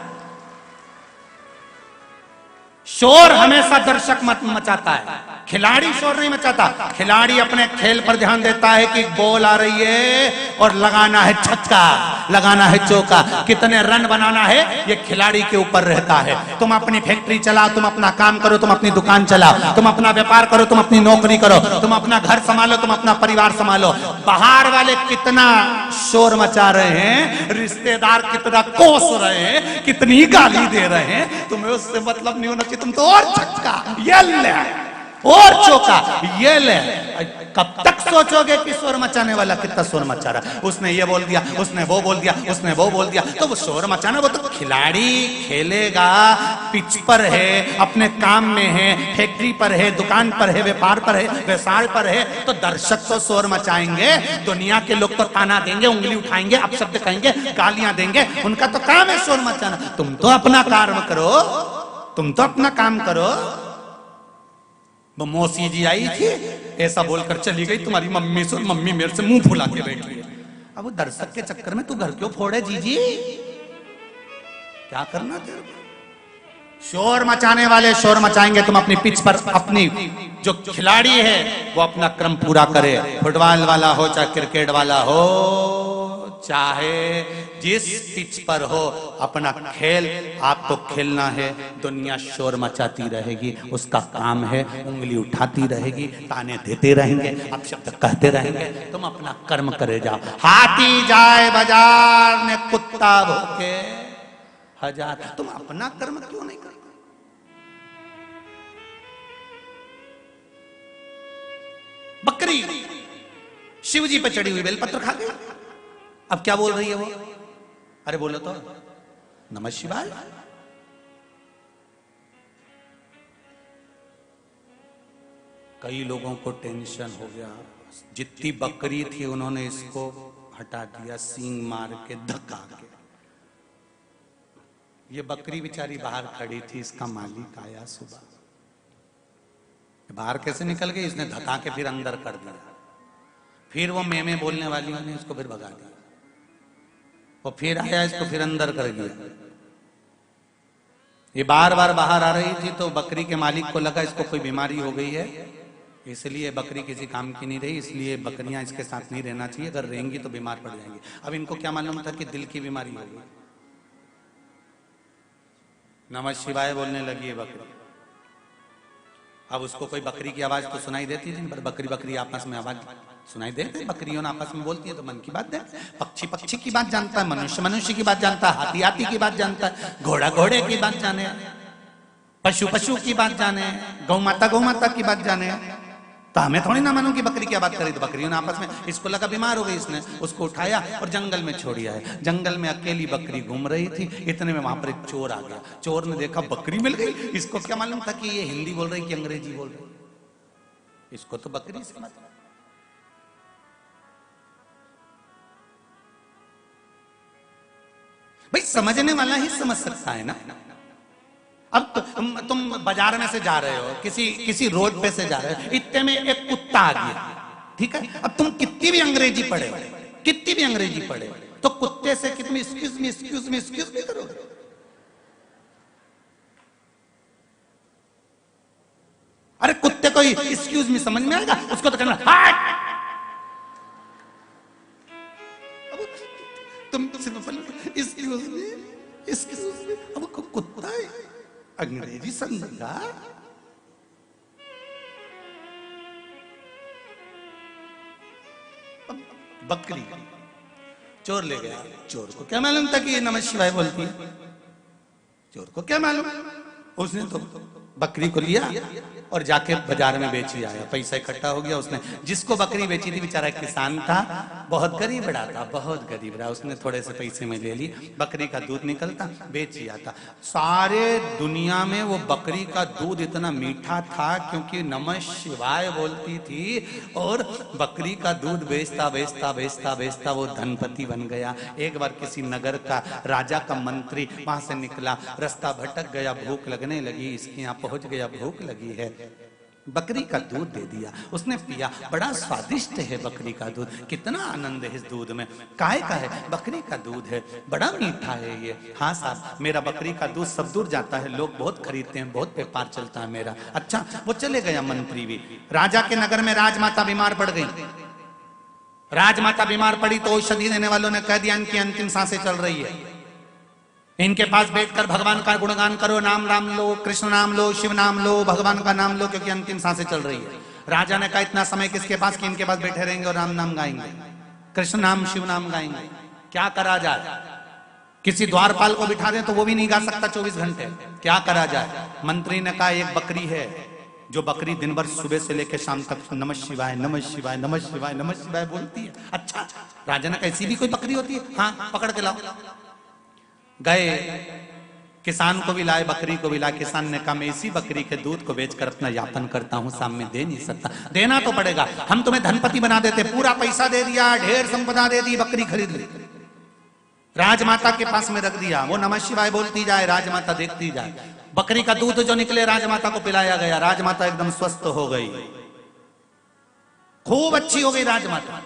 शोर हमेशा दर्शक मचाता है, खिलाड़ी शोर नहीं मचाता। खिलाड़ी अपने खेल पर ध्यान देता है कि बॉल आ रही है और लगाना है छक्का, लगाना है चौका, कितने रन बनाना है, ये खिलाड़ी के ऊपर रहता है। तुम अपनी फैक्ट्री चलाओ, तुम अपना काम करो, तुम अपनी दुकान चलाओ, तुम अपना व्यापार करो, तुम अपनी नौकरी करो, तुम अपना घर संभालो, तुम अपना परिवार संभालो। बाहर वाले कितना शोर मचा रहे हैं, रिश्तेदार कितना कोस रहे हैं, कितनी गाली दे रहे हैं, तुम्हें उससे मतलब नहीं होना चाहिए। तुम तो और छक्का, ये ले और चौका, ये ले। कब तक सोचोगे कि शोर मचाने वाला कितना शोर मचा रहा, उसने ये बोल दिया, उसने वो बोल दिया, उसने वो बोल दिया। तो वो शोर मचाना, वो तो खिलाड़ी खेलेगा, पिच पर है, अपने काम में है, फैक्ट्री पर है, दुकान पर है, व्यापार पर है, व्यवसाय पर है। तो दर्शक तो शोर मचाएंगे, दुनिया के लोग तो ताना देंगे, उंगली उठाएंगे, अपशब्द कहेंगे, गालियां देंगे। उनका तो काम है शोर मचाना। तुम तो अपना काम करो, तुम तो अपना काम करो। वो मौसी जी आई थी, ऐसा बोलकर चली गई तुम्हारी मम्मी से, मम्मी मेरे से मुंह फुला के बैठी है। अब वो दर्शक के चक्कर में तू घर क्यों फोड़े जीजी, क्या करना तेरे को? शोर मचाने वाले शोर मचाएंगे, तुम अपनी पिच पर, अपनी जो खिलाड़ी है वो अपना क्रम पूरा करे। फुटबॉल वाला हो चाहे क्रिकेट वाला हो, चाहे जिस पिच पर हो, अपना खेल आपको खेलना है। दुनिया शोर मचाती रहेगी, उसका काम है, उंगली उठाती रहेगी, ताने देते रहेंगे, आप शब्द कहते रहेंगे, तुम अपना कर्म करे जाओ। हाथी जाए बाजार ने कुत्ता भूखे हजार, तुम अपना कर्म क्यों नहीं करते? बकरी शिव जी पे चढ़ी हुई बेलपत्र खा गई, अब क्या बोल रही है वो? अरे बोलो तो नमः शिवाय। कई लोगों को टेंशन हो गया, जितनी बकरी थी उन्होंने इसको हटा दिया, सींग मार के धक्का के। ये बकरी बेचारी बाहर खड़ी थी, इसका मालिक आया सुबह, बाहर कैसे निकल गई, इसने धक्का के फिर अंदर कर दिया। फिर वो मैं बोलने वाली ने इसको फिर भगा दिया, वो फिर आया, इसको फिर अंदर कर दिया। ये बार बार बाहर आ रही थी, तो बकरी के मालिक को लगा इसको कोई बीमारी हो गई है, इसलिए बकरी किसी काम की नहीं रही, इसलिए बकरियां इसके साथ नहीं रहना चाहिए, अगर रहेंगी तो बीमार पड़ जाएंगी। अब इनको क्या मालूम था कि दिल की बीमारी होगी। नमः शिवाय बोलने लगी है बकरी। अब उसको कोई बकरी की आवाज तो सुनाई देती थी, पर बकरी बकरी आपस में आवाज सुनाई देती, बकरियों आपस में बोलती है तो मन की बात है। पक्षी पक्षी की बात जानता है, मनुष्य मनुष्य की बात जानता है, हाथी हाथी की बात जानता है, घोड़ा घोड़े की बात जाने, पशु पशु की बात जाने, गौ माता की बात जाने। तो हमें थोड़ी ना मालूम कि बकरी क्या बात करी। तो बकरियों ने आपस में, इसको लगा बीमार हो गई, इसने उसको उठाया और जंगल में छोड़ दिया है। जंगल में अकेली बकरी घूम रही थी, इतने में वहां पर एक चोर आ गया। चोर ने देखा बकरी मिल गई, इसको क्या मालूम था कि ये हिंदी बोल रही कि अंग्रेजी बोल रही, इसको तो बकरी से मतलब। भाई समझने वाला ही समझ सकता है ना। अब तुम बाजार में से जा रहे हो, किसी रोड पे से जा रहे हो, इतने में एक कुत्ता आ गया, ठीक है। अब तुम कितनी भी अंग्रेजी पढ़े, तो कुत्ते से कितनी एक्सक्यूज मी करोगे? अरे कुत्ते को एक्सक्यूज मी समझ में आएगा, उसको तो कहना हट। तुम एक्सक्यूज मी, अब कुत्ता है, अंग्रेजी समझेगा। बकरी चोर ले गया, चोर को क्या मालूम था कि ये नमः शिवाय बोलती है? चोर को क्या मालूम, उसने तो बकरी को लिया और जाके बाजार में बेची आया। पैसा इकट्ठा हो गया, उसने जिसको बकरी बेची थी बेचारा किसान था, बहुत गरीब रहा, उसने थोड़े से पैसे में ले ली, बकरी का दूध निकलता, बेच आता। सारे दुनिया में वो बकरी का दूध इतना मीठा था क्योंकि नमः शिवाय बोलती थी, और बकरी का दूध बेचता वो धनपति बन गया। एक बार किसी नगर का राजा का मंत्री वहां से निकला, रास्ता भटक गया, भूख लगने लगी, इसके यहाँ पहुंच गया, भूख लगी है, बकरी का दूध दे दिया, उसने पिया, बड़ा स्वादिष्ट है बकरी का दूध, कितना आनंद है इस दूध में, काहे का है? बकरी का दूध है, बड़ा मीठा है ये। हाँ साहब, मेरा बकरी का दूध सब दूर जाता है, लोग बहुत खरीदते हैं, बहुत व्यापार चलता है मेरा। अच्छा, वो चले गया मंत्री भी। राजा के नगर में राजमाता बीमार पड़ गई। राजमाता बीमार पड़ी तो औषधि देने वालों ने कह दिया इनकी अंतिम सांसें चल रही है, इनके पास बैठकर भगवान का गुणगान करो, नाम नाम लो, कृष्ण नाम लो, शिव नाम लो, भगवान का नाम लो, क्योंकि अंतिम सांसें चल रही है। राजा ने कहा इतना समय किसके पास कि इनके पास बैठे रहेंगे और राम नाम गाएंगे, कृष्ण नाम शिव नाम गाएंगे। क्या करा जाए? किसी द्वारपाल को बिठा दें तो वो भी नहीं गा सकता 24 घंटे, क्या करा जाए? मंत्री ने कहा एक बकरी है जो बकरी दिन भर सुबह से लेकर शाम तक नमः शिवाय नमः शिवाय नमः शिवाय नमः शिवाय बोलती है। अच्छा राजन ऐसी भी कोई बकरी होती है? हाँ पकड़ के लाओ। गए किसान को भी लाए, बकरी को भी लाए। किसान ने कहा मैं इसी बकरी के दूध को बेचकर अपना यापन करता हूं, साम में दे नहीं सकता। देना तो पड़ेगा, हम तुम्हें धनपति बना देते। पूरा पैसा दे दिया, ढेर संपदा दे दी, बकरी खरीद ली, राजमाता के पास में रख दिया। वो नमः शिवाय बोलती जाए, राजमाता देखती जाए। बकरी का दूध जो निकले राजमाता को पिलाया गया, राजमाता एकदम स्वस्थ हो गई, खूब अच्छी हो गई राजमाता।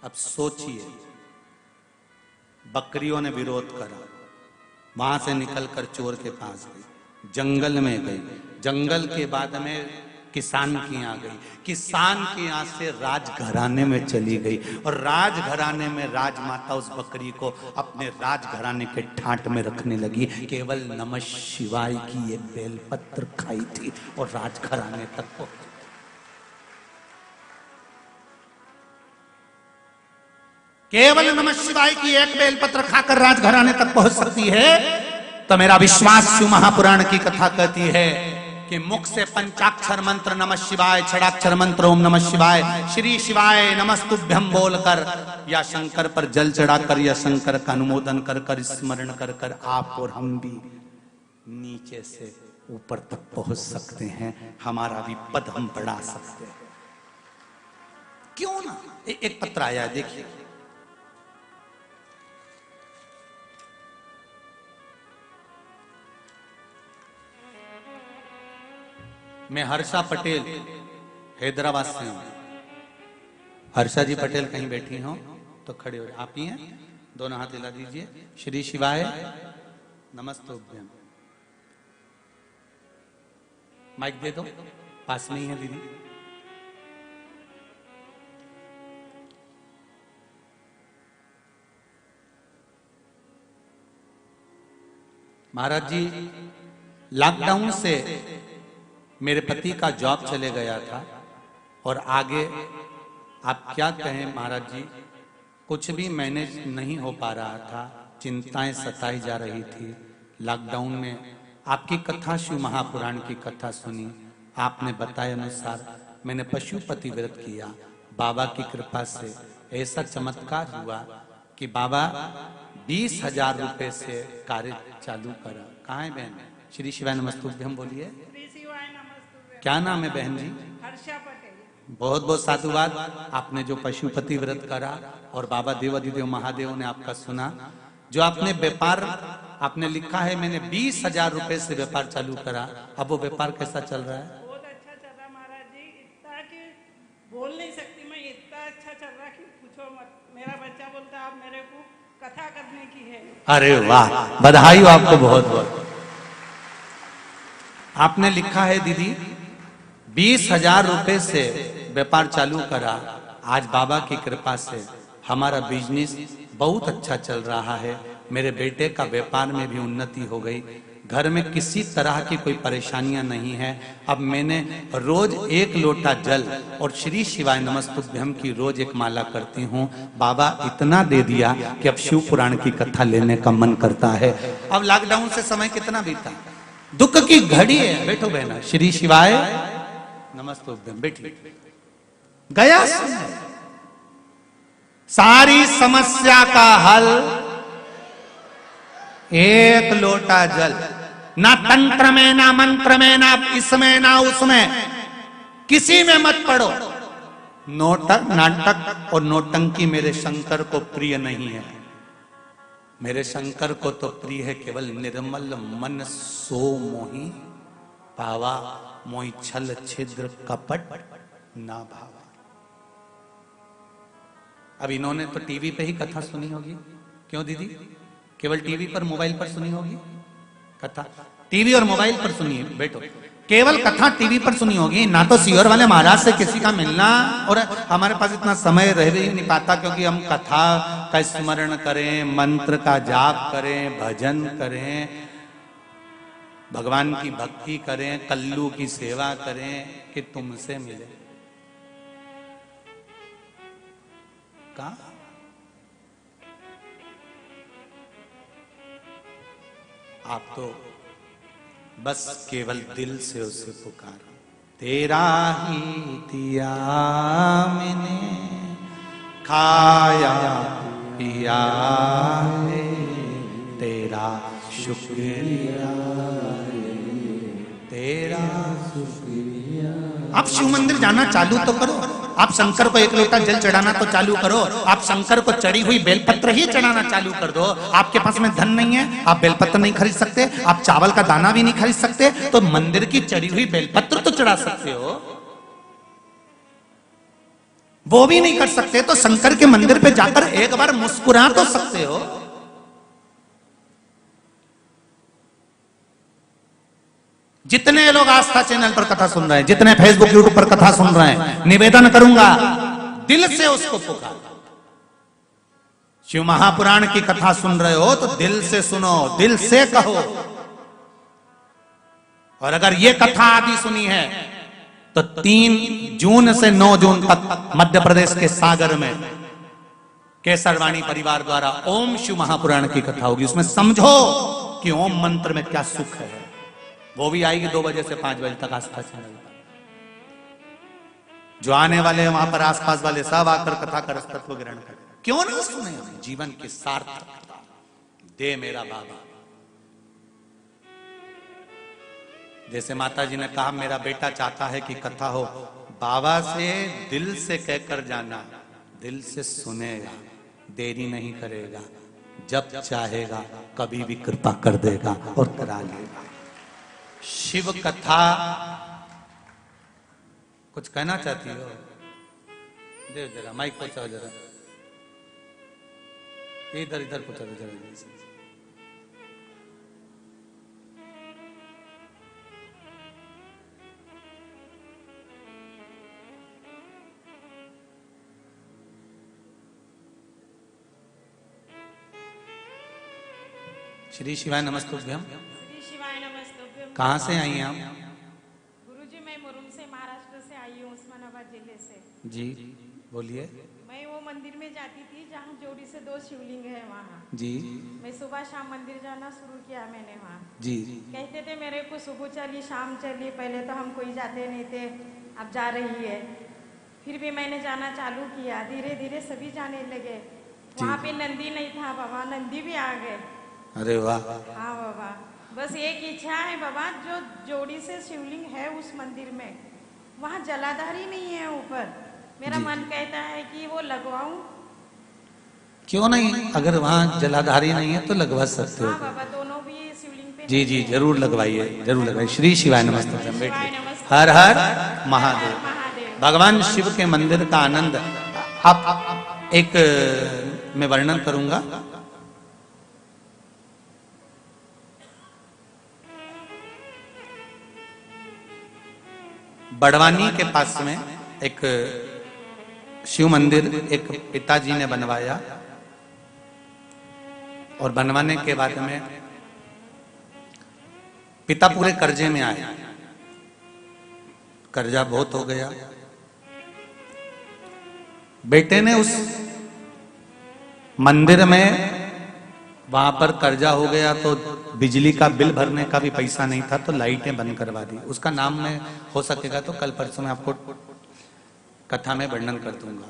अब सोचिए बकरियों ने विरोध करा, वहां से निकलकर चोर के पास गई, जंगल में गई। जंगल के बाद में किसान की यहाँ गई, किसान की यहाँ से राजघराने में चली गई और राजघराने में राजमाता उस बकरी को अपने राजघराने के ठाट में रखने लगी। केवल नमः शिवाय की एक बेलपत्र खाई थी और राजघराने तक पहुंची। केवल नमः शिवाय की एक बेलपत्र खाकर राजघराने तक पहुंच सकती है। तो मेरा विश्वास शिव महापुराण की कथा कहती है कि मुख से पंचाक्षर मंत्र नमः शिवाय, छड़ाक्षर मंत्र ओम नमः शिवाय, श्री शिवाय नमस्तुभ्यम बोलकर या शंकर पर जल चढ़ाकर या शंकर का अनुमोदन कर कर स्मरण कर कर आप और हम भी नीचे से ऊपर तक पहुंच सकते हैं, हमारा भी पद हम बढ़ा सकते हैं। क्यों ना? एक पत्र आया है, देखिए। मैं हर्षा पटेल हैदराबाद से हूं। हर्षा जी पटेल कहीं बैठी हो तो खड़े हो, आप ही हैं, दोनों हाथ हिला दीजिए। श्री शिवाय नमस्तुभ्यम। माइक दे दो, पास में ही है दीदी। महाराज जी लॉकडाउन से मेरे पति का जॉब चले गया था और आगे आप क्या कहें महाराज जी, कुछ भी मैनेज नहीं हो पा रहा था, चिंताएं सताई जा रही थी। लॉकडाउन में आपकी कथा, शिव महापुराण की कथा सुनी, आपने बताए अनुसार मैंने पशुपति व्रत किया। बाबा की कृपा से ऐसा चमत्कार हुआ कि बाबा 20,000 रुपए से कार्य चालू करा। कहाँ है बहन? श्री शिवाय नमस्तुभ्यम बोलिए। क्या नाम है बहन जी? हर्षा पटेल। बहुत बहुत साधुवाद। आपने जो पशुपति व्रत करा और बाबा देवाधिदेव महादेव ने आपका सुना, जो आपने व्यापार आपने लिखा है, मैंने 20,000 रुपए से व्यापार चालू करा, अब वो व्यापार कैसा चल रहा है? बहुत अच्छा चल रहा महाराज जी, इतना कि बोल नहीं सकती मैं, इतना अच्छा चल रहा कि पूछो मत। मेरा बच्चा बोलता आप मेरे को कथा करने की है। अरे वाह, बधाई हो आपको बहुत बहुत। आपने लिखा है दीदी 20,000 रुपए से व्यापार चालू करा, आज बाबा की कृपा से हमारा बिजनेस बहुत अच्छा चल रहा है। मेरे बेटे का व्यापार में भी उन्नति हो गई, घर में किसी तरह की कोई परेशानियां नहीं है। अब मैंने रोज 1 लोटा जल और श्री शिवाय नमस्तुभ्यम की रोज एक माला करती हूँ। बाबा इतना दे दिया कि अब शिव पुराण की कथा लेने का मन करता है। अब लॉकडाउन से समय कितना बीता, दुख की घड़ी है। बैठो बहना, श्री शिवाय नमस्तुभ्यम, बैठी। गया सारी समस्या का हल 1 लोटा जल। ना तंत्र में, ना मंत्र में, ना इसमें, ना उसमें, किसी में मत पड़ो। नाटक और नौटंकी मेरे शंकर को प्रिय नहीं है। मेरे शंकर को तो प्रिय है केवल निर्मल मन सो मोही पावा, मोहि छल छिद्र कपट ना भावा। अब इन्होंने तो टीवी पे ही कथा सुनी होगी, क्यों दीदी? केवल टीवी पर, मोबाइल पर सुनी होगी कथा। टीवी और मोबाइल पर सुनी है, बैठो। केवल कथा टीवी पर सुनी होगी, ना तो सीहोर वाले महाराज से किसी का मिलना, और हमारे पास इतना समय रह भी नहीं पाता क्योंकि हम कथा का स्मरण करें, मंत्र का जाप करें, भजन करें, भगवान की भक्ति करें, कल्लू की सेवा करें कि तुमसे मिले। कहा आप तो बस केवल दिल से उसे पुकारो। तेरा ही दिया मैंने, खाया पिया है, तेरा शुक्रिया, तेरा शुक्रिया। आप शिव मंदिर जाना चालू तो करो, आप शंकर को एक लोटा जल चढ़ाना तो चालू करो, आप शंकर को चढ़ी हुई बेलपत्र ही चढ़ाना चालू कर दो। आपके पास में धन नहीं है, आप बेलपत्र नहीं खरीद सकते, आप चावल का दाना भी नहीं खरीद सकते, तो मंदिर की चढ़ी हुई बेलपत्र तो चढ़ा सकते हो। वो भी नहीं कर सकते तो शंकर के मंदिर पे जाकर एक बार मुस्कुरा तो सकते हो। जितने लोग आस्था चैनल पर कथा सुन रहे हैं, जितने फेसबुक यूट्यूब पर कथा सुन रहे हैं, निवेदन करूंगा दिल से उसको पुकारो। शिव महापुराण की कथा सुन रहे हो तो दिल से सुनो, दिल से कहो। और अगर ये कथा आदि सुनी है तो 3 जून से 9 जून तक मध्य प्रदेश के सागर में केसरवाणी परिवार द्वारा ओम शिव महापुराण की कथा होगी। उसमें समझो कि ओम मंत्र में क्या सुख है। वो भी आएगी 2 बजे से 5 बजे तक आस्था चैनल पर। जो आने वाले हैं वहां पर आसपास वाले सब आकर कथा का रस तत्व ग्रहण करें। क्यों ना सुने हमें जीवन की सार्थकता दे मेरा बाबा। जैसे माता जी ने कहा मेरा बेटा चाहता है कि कथा हो, बाबा से दिल से कहकर जाना, दिल से सुनेगा, देरी नहीं करेगा, जब चाहेगा कभी भी कृपा कर देगा और करा लेगा। शिव कथा कुछ कहना चाहती हो? दे जरा माइक पहुंचाओ जरा, इधर इधर पहुंचा दो जरा। श्री शिवाय नमस्तुभ्यम। श्री शिवाय नमस्तुभ्यम। कहाँ से आई हैं आप? गुरुजी मैं मुरुम से, महाराष्ट्र से आई हूँ, उस्मानाबाद जिले से। जी बोलिए। मैं वो मंदिर में जाती थी जहाँ जोड़ी से 2 शिवलिंग है वहाँ। जी। मैं सुबह शाम मंदिर जाना शुरू किया मैंने वहाँ। जी। कहते थे मेरे को सुबह चली शाम चली, पहले तो हम कोई जाते नहीं थे, अब जा रही है। फिर भी मैंने जाना चालू किया, धीरे धीरे सभी जाने लगे। वहाँ पे नंदी नहीं था बाबा, नंदी भी आ गए। अरे वाह। हाँ बाबा, बस एक इच्छा है बाबा, जो जोड़ी से शिवलिंग है उस मंदिर में, वहाँ जलाधारी नहीं है ऊपर। मेरा मन कहता है कि वो लगवाऊं। क्यों नहीं, अगर वहाँ जलाधारी नहीं है तो लगवा सकते हो। हाँ बाबा, दोनों भी शिवलिंग पे। जी जी जरूर लगवाइए, जरूर लगवाइए। श्री शिवाय नमस्ते। नमस्ते। हर हर महादेव। भगवान शिव के मंदिर का आनंद आप एक मैं वर्णन करूंगा। बड़वानी के पास में एक शिव मंदिर एक पिताजी ने बनवाया, और बनवाने के बाद में पिता पूरे कर्जे में आए, कर्जा बहुत हो गया। बेटे ने उस मंदिर में, वहां पर कर्जा हो गया तो बिजली का बिल भरने का भी पैसा नहीं था, तो लाइटें बंद करवा दी। उसका नाम में हो सकेगा तो कल परसों में आपको कथा में वर्णन कर दूंगा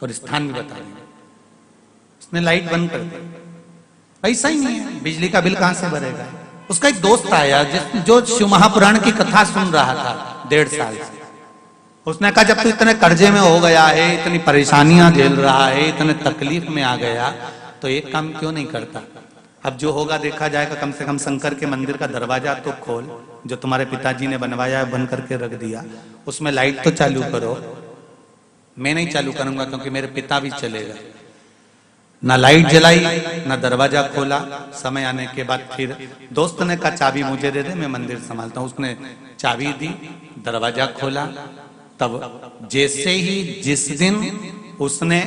और स्थान भी बता दूंगा। उसने लाइट बंद कर दी, पैसा ही नहीं है, बिजली का बिल कहां से भरेगा। उसका एक दोस्त आया जो शिव महापुराण की कथा सुन रहा था 1.5 साल से। उसने कहा जब तू इतने कर्जे में हो गया है, इतनी परेशानियां झेल रहा है, इतने तकलीफ में आ गया, तो एक काम क्यों नहीं करता। अब जो होगा देखा जाएगा, कम से कम शंकर के मंदिर का दरवाजा तो खोल, जो तुम्हारे पिताजी ने बनवाया है बंद करके रख दिया, उसमें लाइट तो चालू करो। मैं नहीं चालू करूंगा क्योंकि मेरे पिता भी चले गए। ना लाइट जलाई ना दरवाजा खोला। समय आने के बाद फिर दोस्त ने कहा चाबी मुझे दे दे, मैं मंदिर संभालता हूँ। उसने चाबी दी, दरवाजा खोला। तब जैसे ही जिस दिन उसने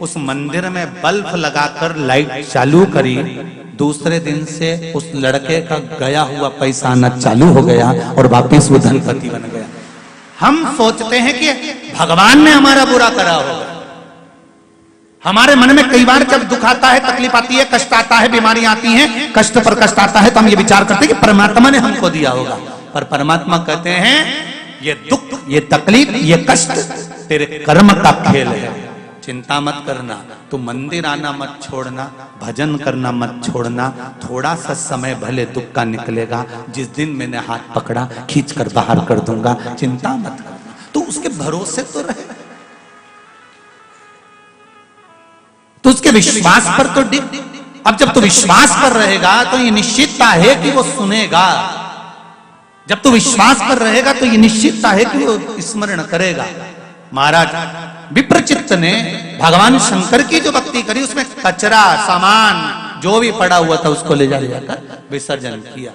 उस मंदिर में बल्ब लगाकर लाइट चालू करी, दूसरे दिन से उस लड़के का गया हुआ पैसा आना चालू हो गया और वापिस वो धनपति बन गया। हम सोचते हैं कि भगवान ने हमारा बुरा करा होगा, हमारे मन में कई बार जब दुख आता है, तकलीफ आती है, कष्ट आता है, बीमारी आती है, कष्ट पर कष्ट आता है, तो हम ये विचार करते हैं कि परमात्मा ने हमको दिया होगा। पर परमात्मा कहते हैं ये दुख, ये तकलीफ, ये कष्ट तेरे कर्म का खेल है। चिंता मत करना, तू मंदिर आना मत छोड़ना, भजन करना मत छोड़ना, थोड़ा सा समय भले दुख का निकलेगा, जिस दिन मैंने हाथ पकड़ा खींच कर बाहर कर दूंगा, चिंता मत करना। तो उसके भरोसे तो रहे, तो उसके विश्वास पर तो डिग। अब जब तू विश्वास पर रहेगा तो ये निश्चितता है कि वो सुनेगा। जब तू विश्वास पर रहेगा तो ये निश्चितता है कि वो स्मरण करेगा। महाराज विप्रचित्त ने भगवान शंकर की जो भक्ति करी, उसमें कचरा सामान जो भी पड़ा हुआ था उसको ले जाकर विसर्जन किया,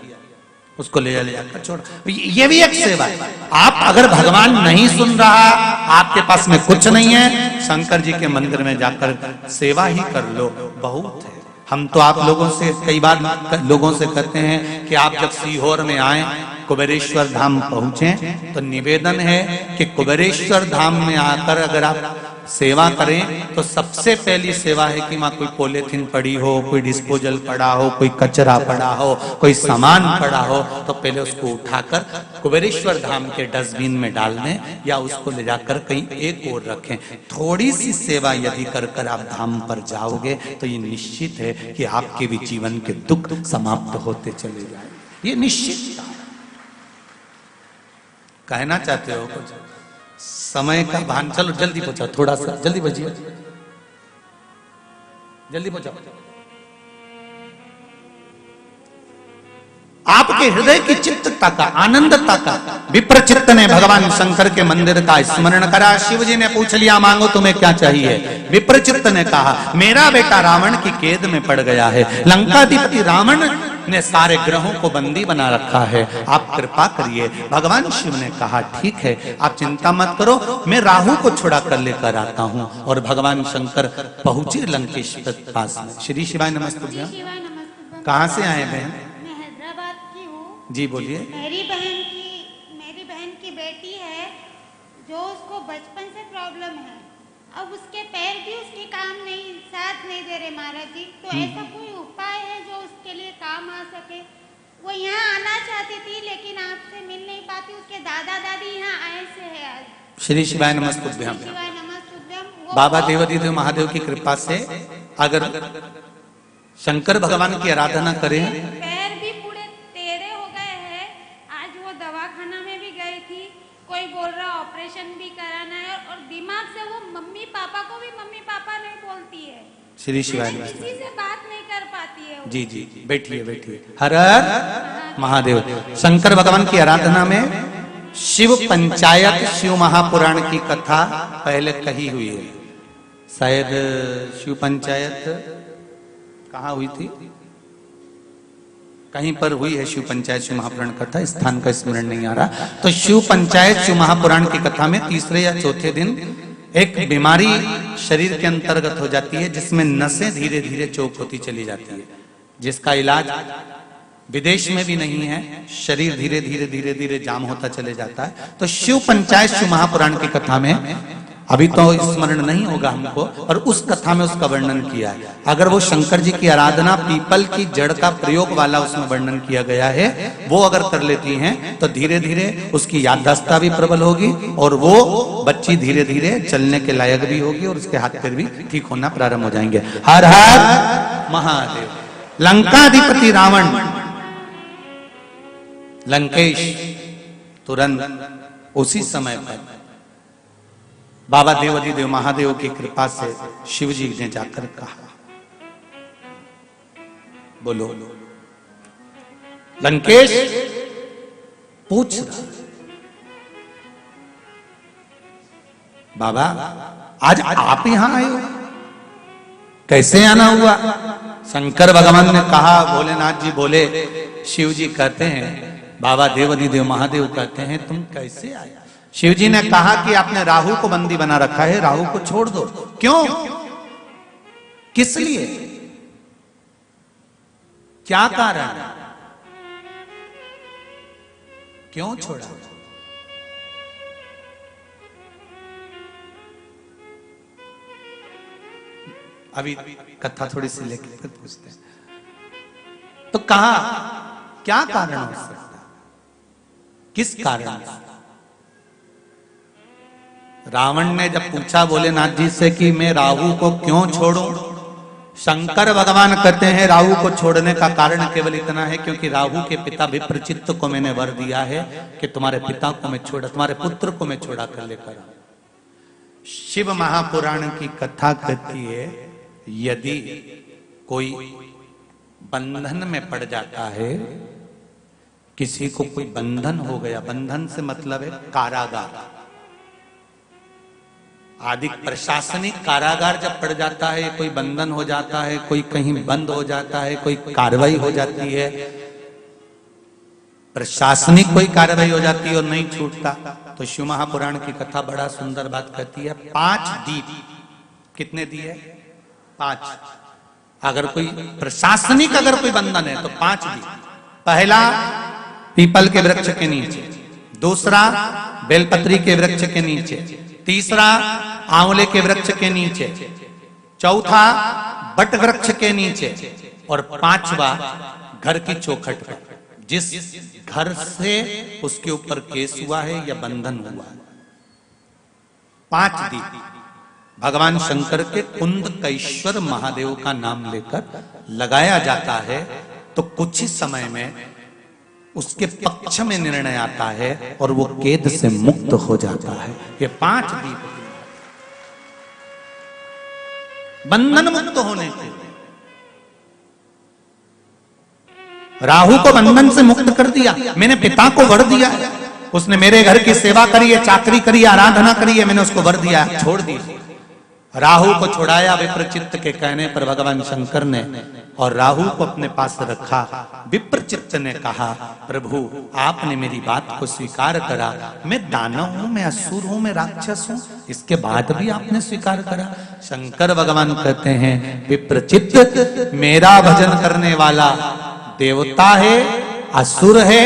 उसको ले जाकर छोड़ा। ये भी एक सेवा है। आप अगर भगवान नहीं सुन रहा, आपके पास में कुछ नहीं है, शंकर जी के मंदिर में जाकर सेवा ही कर लो, बहुत है। हम तो आप लोगों से कई बार लोगों से कहते हैं कि आप जब सीहोर में आए, कुबेरेश्वर धाम पहुंचे, तो निवेदन है कि कुबेरेश्वर धाम में आकर अगर आप सेवा करें तो सबसे पहली सेवा है कि वहां कोई पॉलीथीन पड़ी हो, कोई डिस्पोजल पड़ा हो, कोई कचरा पड़ा हो, कोई सामान पड़ा हो, तो पहले उसको उठाकर कुबेरेश्वर धाम के डस्टबिन में डाल दें या उसको ले जाकर कहीं एक और रखें। थोड़ी सी सेवा यदि कर आप धाम पर जाओगे तो ये निश्चित है कि आपके भी जीवन के दुख समाप्त होते चले जाएंगे। ये निश्चित कहना चाहते हो कुछ? समय का भान, चलो जल्दी पहुंचाओ, थोड़ा सा जल्दी बजिए, जल्दी पहुंचाओ। आपके हृदय की चित्तता का, आनंदता का विप्रचित्त ने भगवान शंकर के मंदिर का स्मरण करा। शिव जी ने पूछ लिया मांगो तुम्हें क्या चाहिए। विप्रचित्त ने कहा मेरा बेटा रावण की कैद में पड़ गया है, लंकाधिपति रावण ने सारे ग्रहों को बंदी बना रखा है, आप कृपा करिए। भगवान शिव ने कहा ठीक है, आप चिंता मत करो, मैं राहु को छुड़ा कर लेकर आता हूँ। और भगवान शंकर पहुंचे लंकेश के पास में। श्री शिवाय नमस्ते। कहाँ से आए बहन? मैं हैदराबाद की हूँ। जी बोलिए। मेरी बहन की बेटी है जो उसको बचपन से प्रॉब्लम है। अब उसके पैर भी उसके काम नहीं, साथ नहीं दे रहे महाराज जी। तो ऐसा कोई उपाय है जो उसके लिए काम आ सके? वो यहाँ आना चाहती थी लेकिन आपसे मिल नहीं पाती। उसके दादा दादी यहाँ आए से है आज। श्री शिवाय नमस्तुभ्यम। शिवाय नमस्तुभ्यम। बाबा देवादिदेव महादेव की कृपा से अगर शंकर भगवान की आराधना करें, पैर भी पूरे टेढ़े हो गए हैं। आज वो दवाखाना में भी गई थी, कोई बोल रहा ऑपरेशन भी कराना है। और दिमाग से वो मम्मी पापा को भी मम्मी पापा नहीं बोलती है। श्री शिवाय किसी से बात नहीं कर पाती है वो। जी जी बैठिए बैठिए। हर हर महादेव। शंकर भगवान की आराधना में शिव पंचायत, शिव महापुराण की कथा पहले कही हुई है। शायद शिव पंचायत कहाँ हुई थी? कहीं पर हुई है शिव पंचायत शिव महापुराण कथा, स्थान का स्मरण नहीं आ रहा। तो शिव पंचायत शिव महापुराण की कथा में तीसरे या चौथे दिन एक बीमारी शरीर के अंतर्गत हो जाती है जिसमें नसें धीरे धीरे चौक होती चली जाती है, जिसका इलाज विदेश में भी नहीं है। शरीर धीरे धीरे धीरे धीरे जाम होता चले जाता है। तो शिव पंचायत शिव महापुराण की कथा में अभी तो स्मरण नहीं होगा हमको, और उस कथा में उसका वर्णन किया है। अगर वो शंकर जी की आराधना पीपल की जड़ का प्रयोग वाला उसमें वर्णन किया गया है, वो अगर कर लेती हैं तो धीरे धीरे उसकी याददाश्त भी प्रबल होगी और वो बच्ची धीरे धीरे चलने के लायक भी होगी और उसके हाथ पैर भी ठीक होना प्रारंभ हो जाएंगे। हर हर महादेव। लंकाधिपति रावण, लंकेश तुरंत उसी समय पर बाबा देवादिदेव महादेव की कृपा से शिव जी ने जाकर कहा, बोलो लंकेश पूछ रहा, बाबा आज आप यहां आए हो, कैसे आना हुआ? शंकर भगवान ने कहा, भोलेनाथ जी बोले, शिव जी कहते हैं, बाबा देवादिदेव महादेव कहते हैं तुम कैसे आए? शिव जी ने कहा कि आपने राहु को बंदी बना रखा है, राहु को छोड़ दो। क्यों? किस लिए? क्या कारण? क्यों छोड़ा? अभी कथा थोड़ी सी लेके फिर पूछते हैं। तो कहा क्या कारण हो सकता, किस कारण? रावण ने जब पूछा भोलेनाथ जी से कि मैं राहु को क्यों छोड़ूं, शंकर भगवान कहते हैं राहु को छोड़ने का कारण केवल इतना है क्योंकि राहु के पिता विप्रचित्त को मैंने वर दिया है कि तुम्हारे पिता को मैं छोड़ा, तुम्हारे पुत्र को मैं छोड़ा कर लेकर आऊं। शिव महापुराण की कथा कहती है यदि कोई बंधन में पड़ जाता है, किसी को कोई बंधन हो गया, बंधन से मतलब है कारागार, आदि प्रशासनिक कारागार जब पड़ जाता है, कोई बंधन हो जाता है, कोई कहीं बंद हो जाता है, कोई कार्रवाई हो जाती है, प्रशासनिक कोई कार्रवाई हो जाती है और नहीं छूटता, तो शिव महापुराण की कथा बड़ा सुंदर बात कहती है 5 दीप। कितने दिए? 5। अगर कोई प्रशासनिक अगर कोई बंधन है तो 5 दीप। पहला पीपल के वृक्ष के नीचे, दूसरा बेलपत्री के वृक्ष के नीचे, तीसरा आंवले के वृक्ष के नीचे, चौथा बट वृक्ष के नीचे और 5वां घर की चौखट पर। जिस घर से उसके ऊपर केस हुआ है या बंधन हुआ है, 5 दीप भगवान शंकर के कुंदकेश्वर महादेव का नाम लेकर लगाया जाता है, तो कुछ ही समय में उसके पक्ष में निर्णय आता है और वो कैद से मुक्त हो जाता है। ये 5 दीप बंधन मुक्त होने के लिए। राहु को बंधन से मुक्त कर दिया, मैंने पिता को वर दिया है, उसने मेरे घर की सेवा करी है, चाकरी करी है, आराधना करी है, मैंने उसको वर दिया, छोड़ दिया। राहु को छुड़ाया विप्रचित्त के कहने पर भगवान शंकर ने, और राहु को अपने पास रखा। विप्रचित्त ने कहा प्रभु आपने मेरी बात को स्वीकार करा, मैं दानव हूं, मैं असुर हूं, मैं राक्षस हूं, इसके बाद भी आपने स्वीकार करा। शंकर भगवान कहते हैं विप्रचित्त मेरा भजन करने वाला देवता है, असुर है,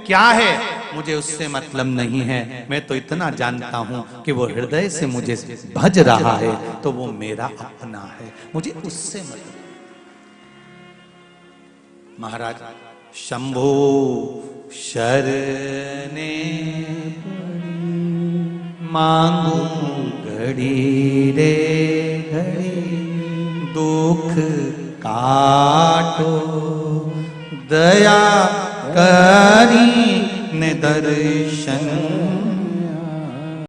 क्या है, मुझे उससे मतलब नहीं है, मैं तो इतना जानता हूं कि वो हृदय से मुझे भज रहा है तो वो मेरा अपना है, मुझे उससे मतलब। महाराज शंभो शरणे मांगू घड़ी रे घड़ी, दुख काटो दया करी ने दर्शन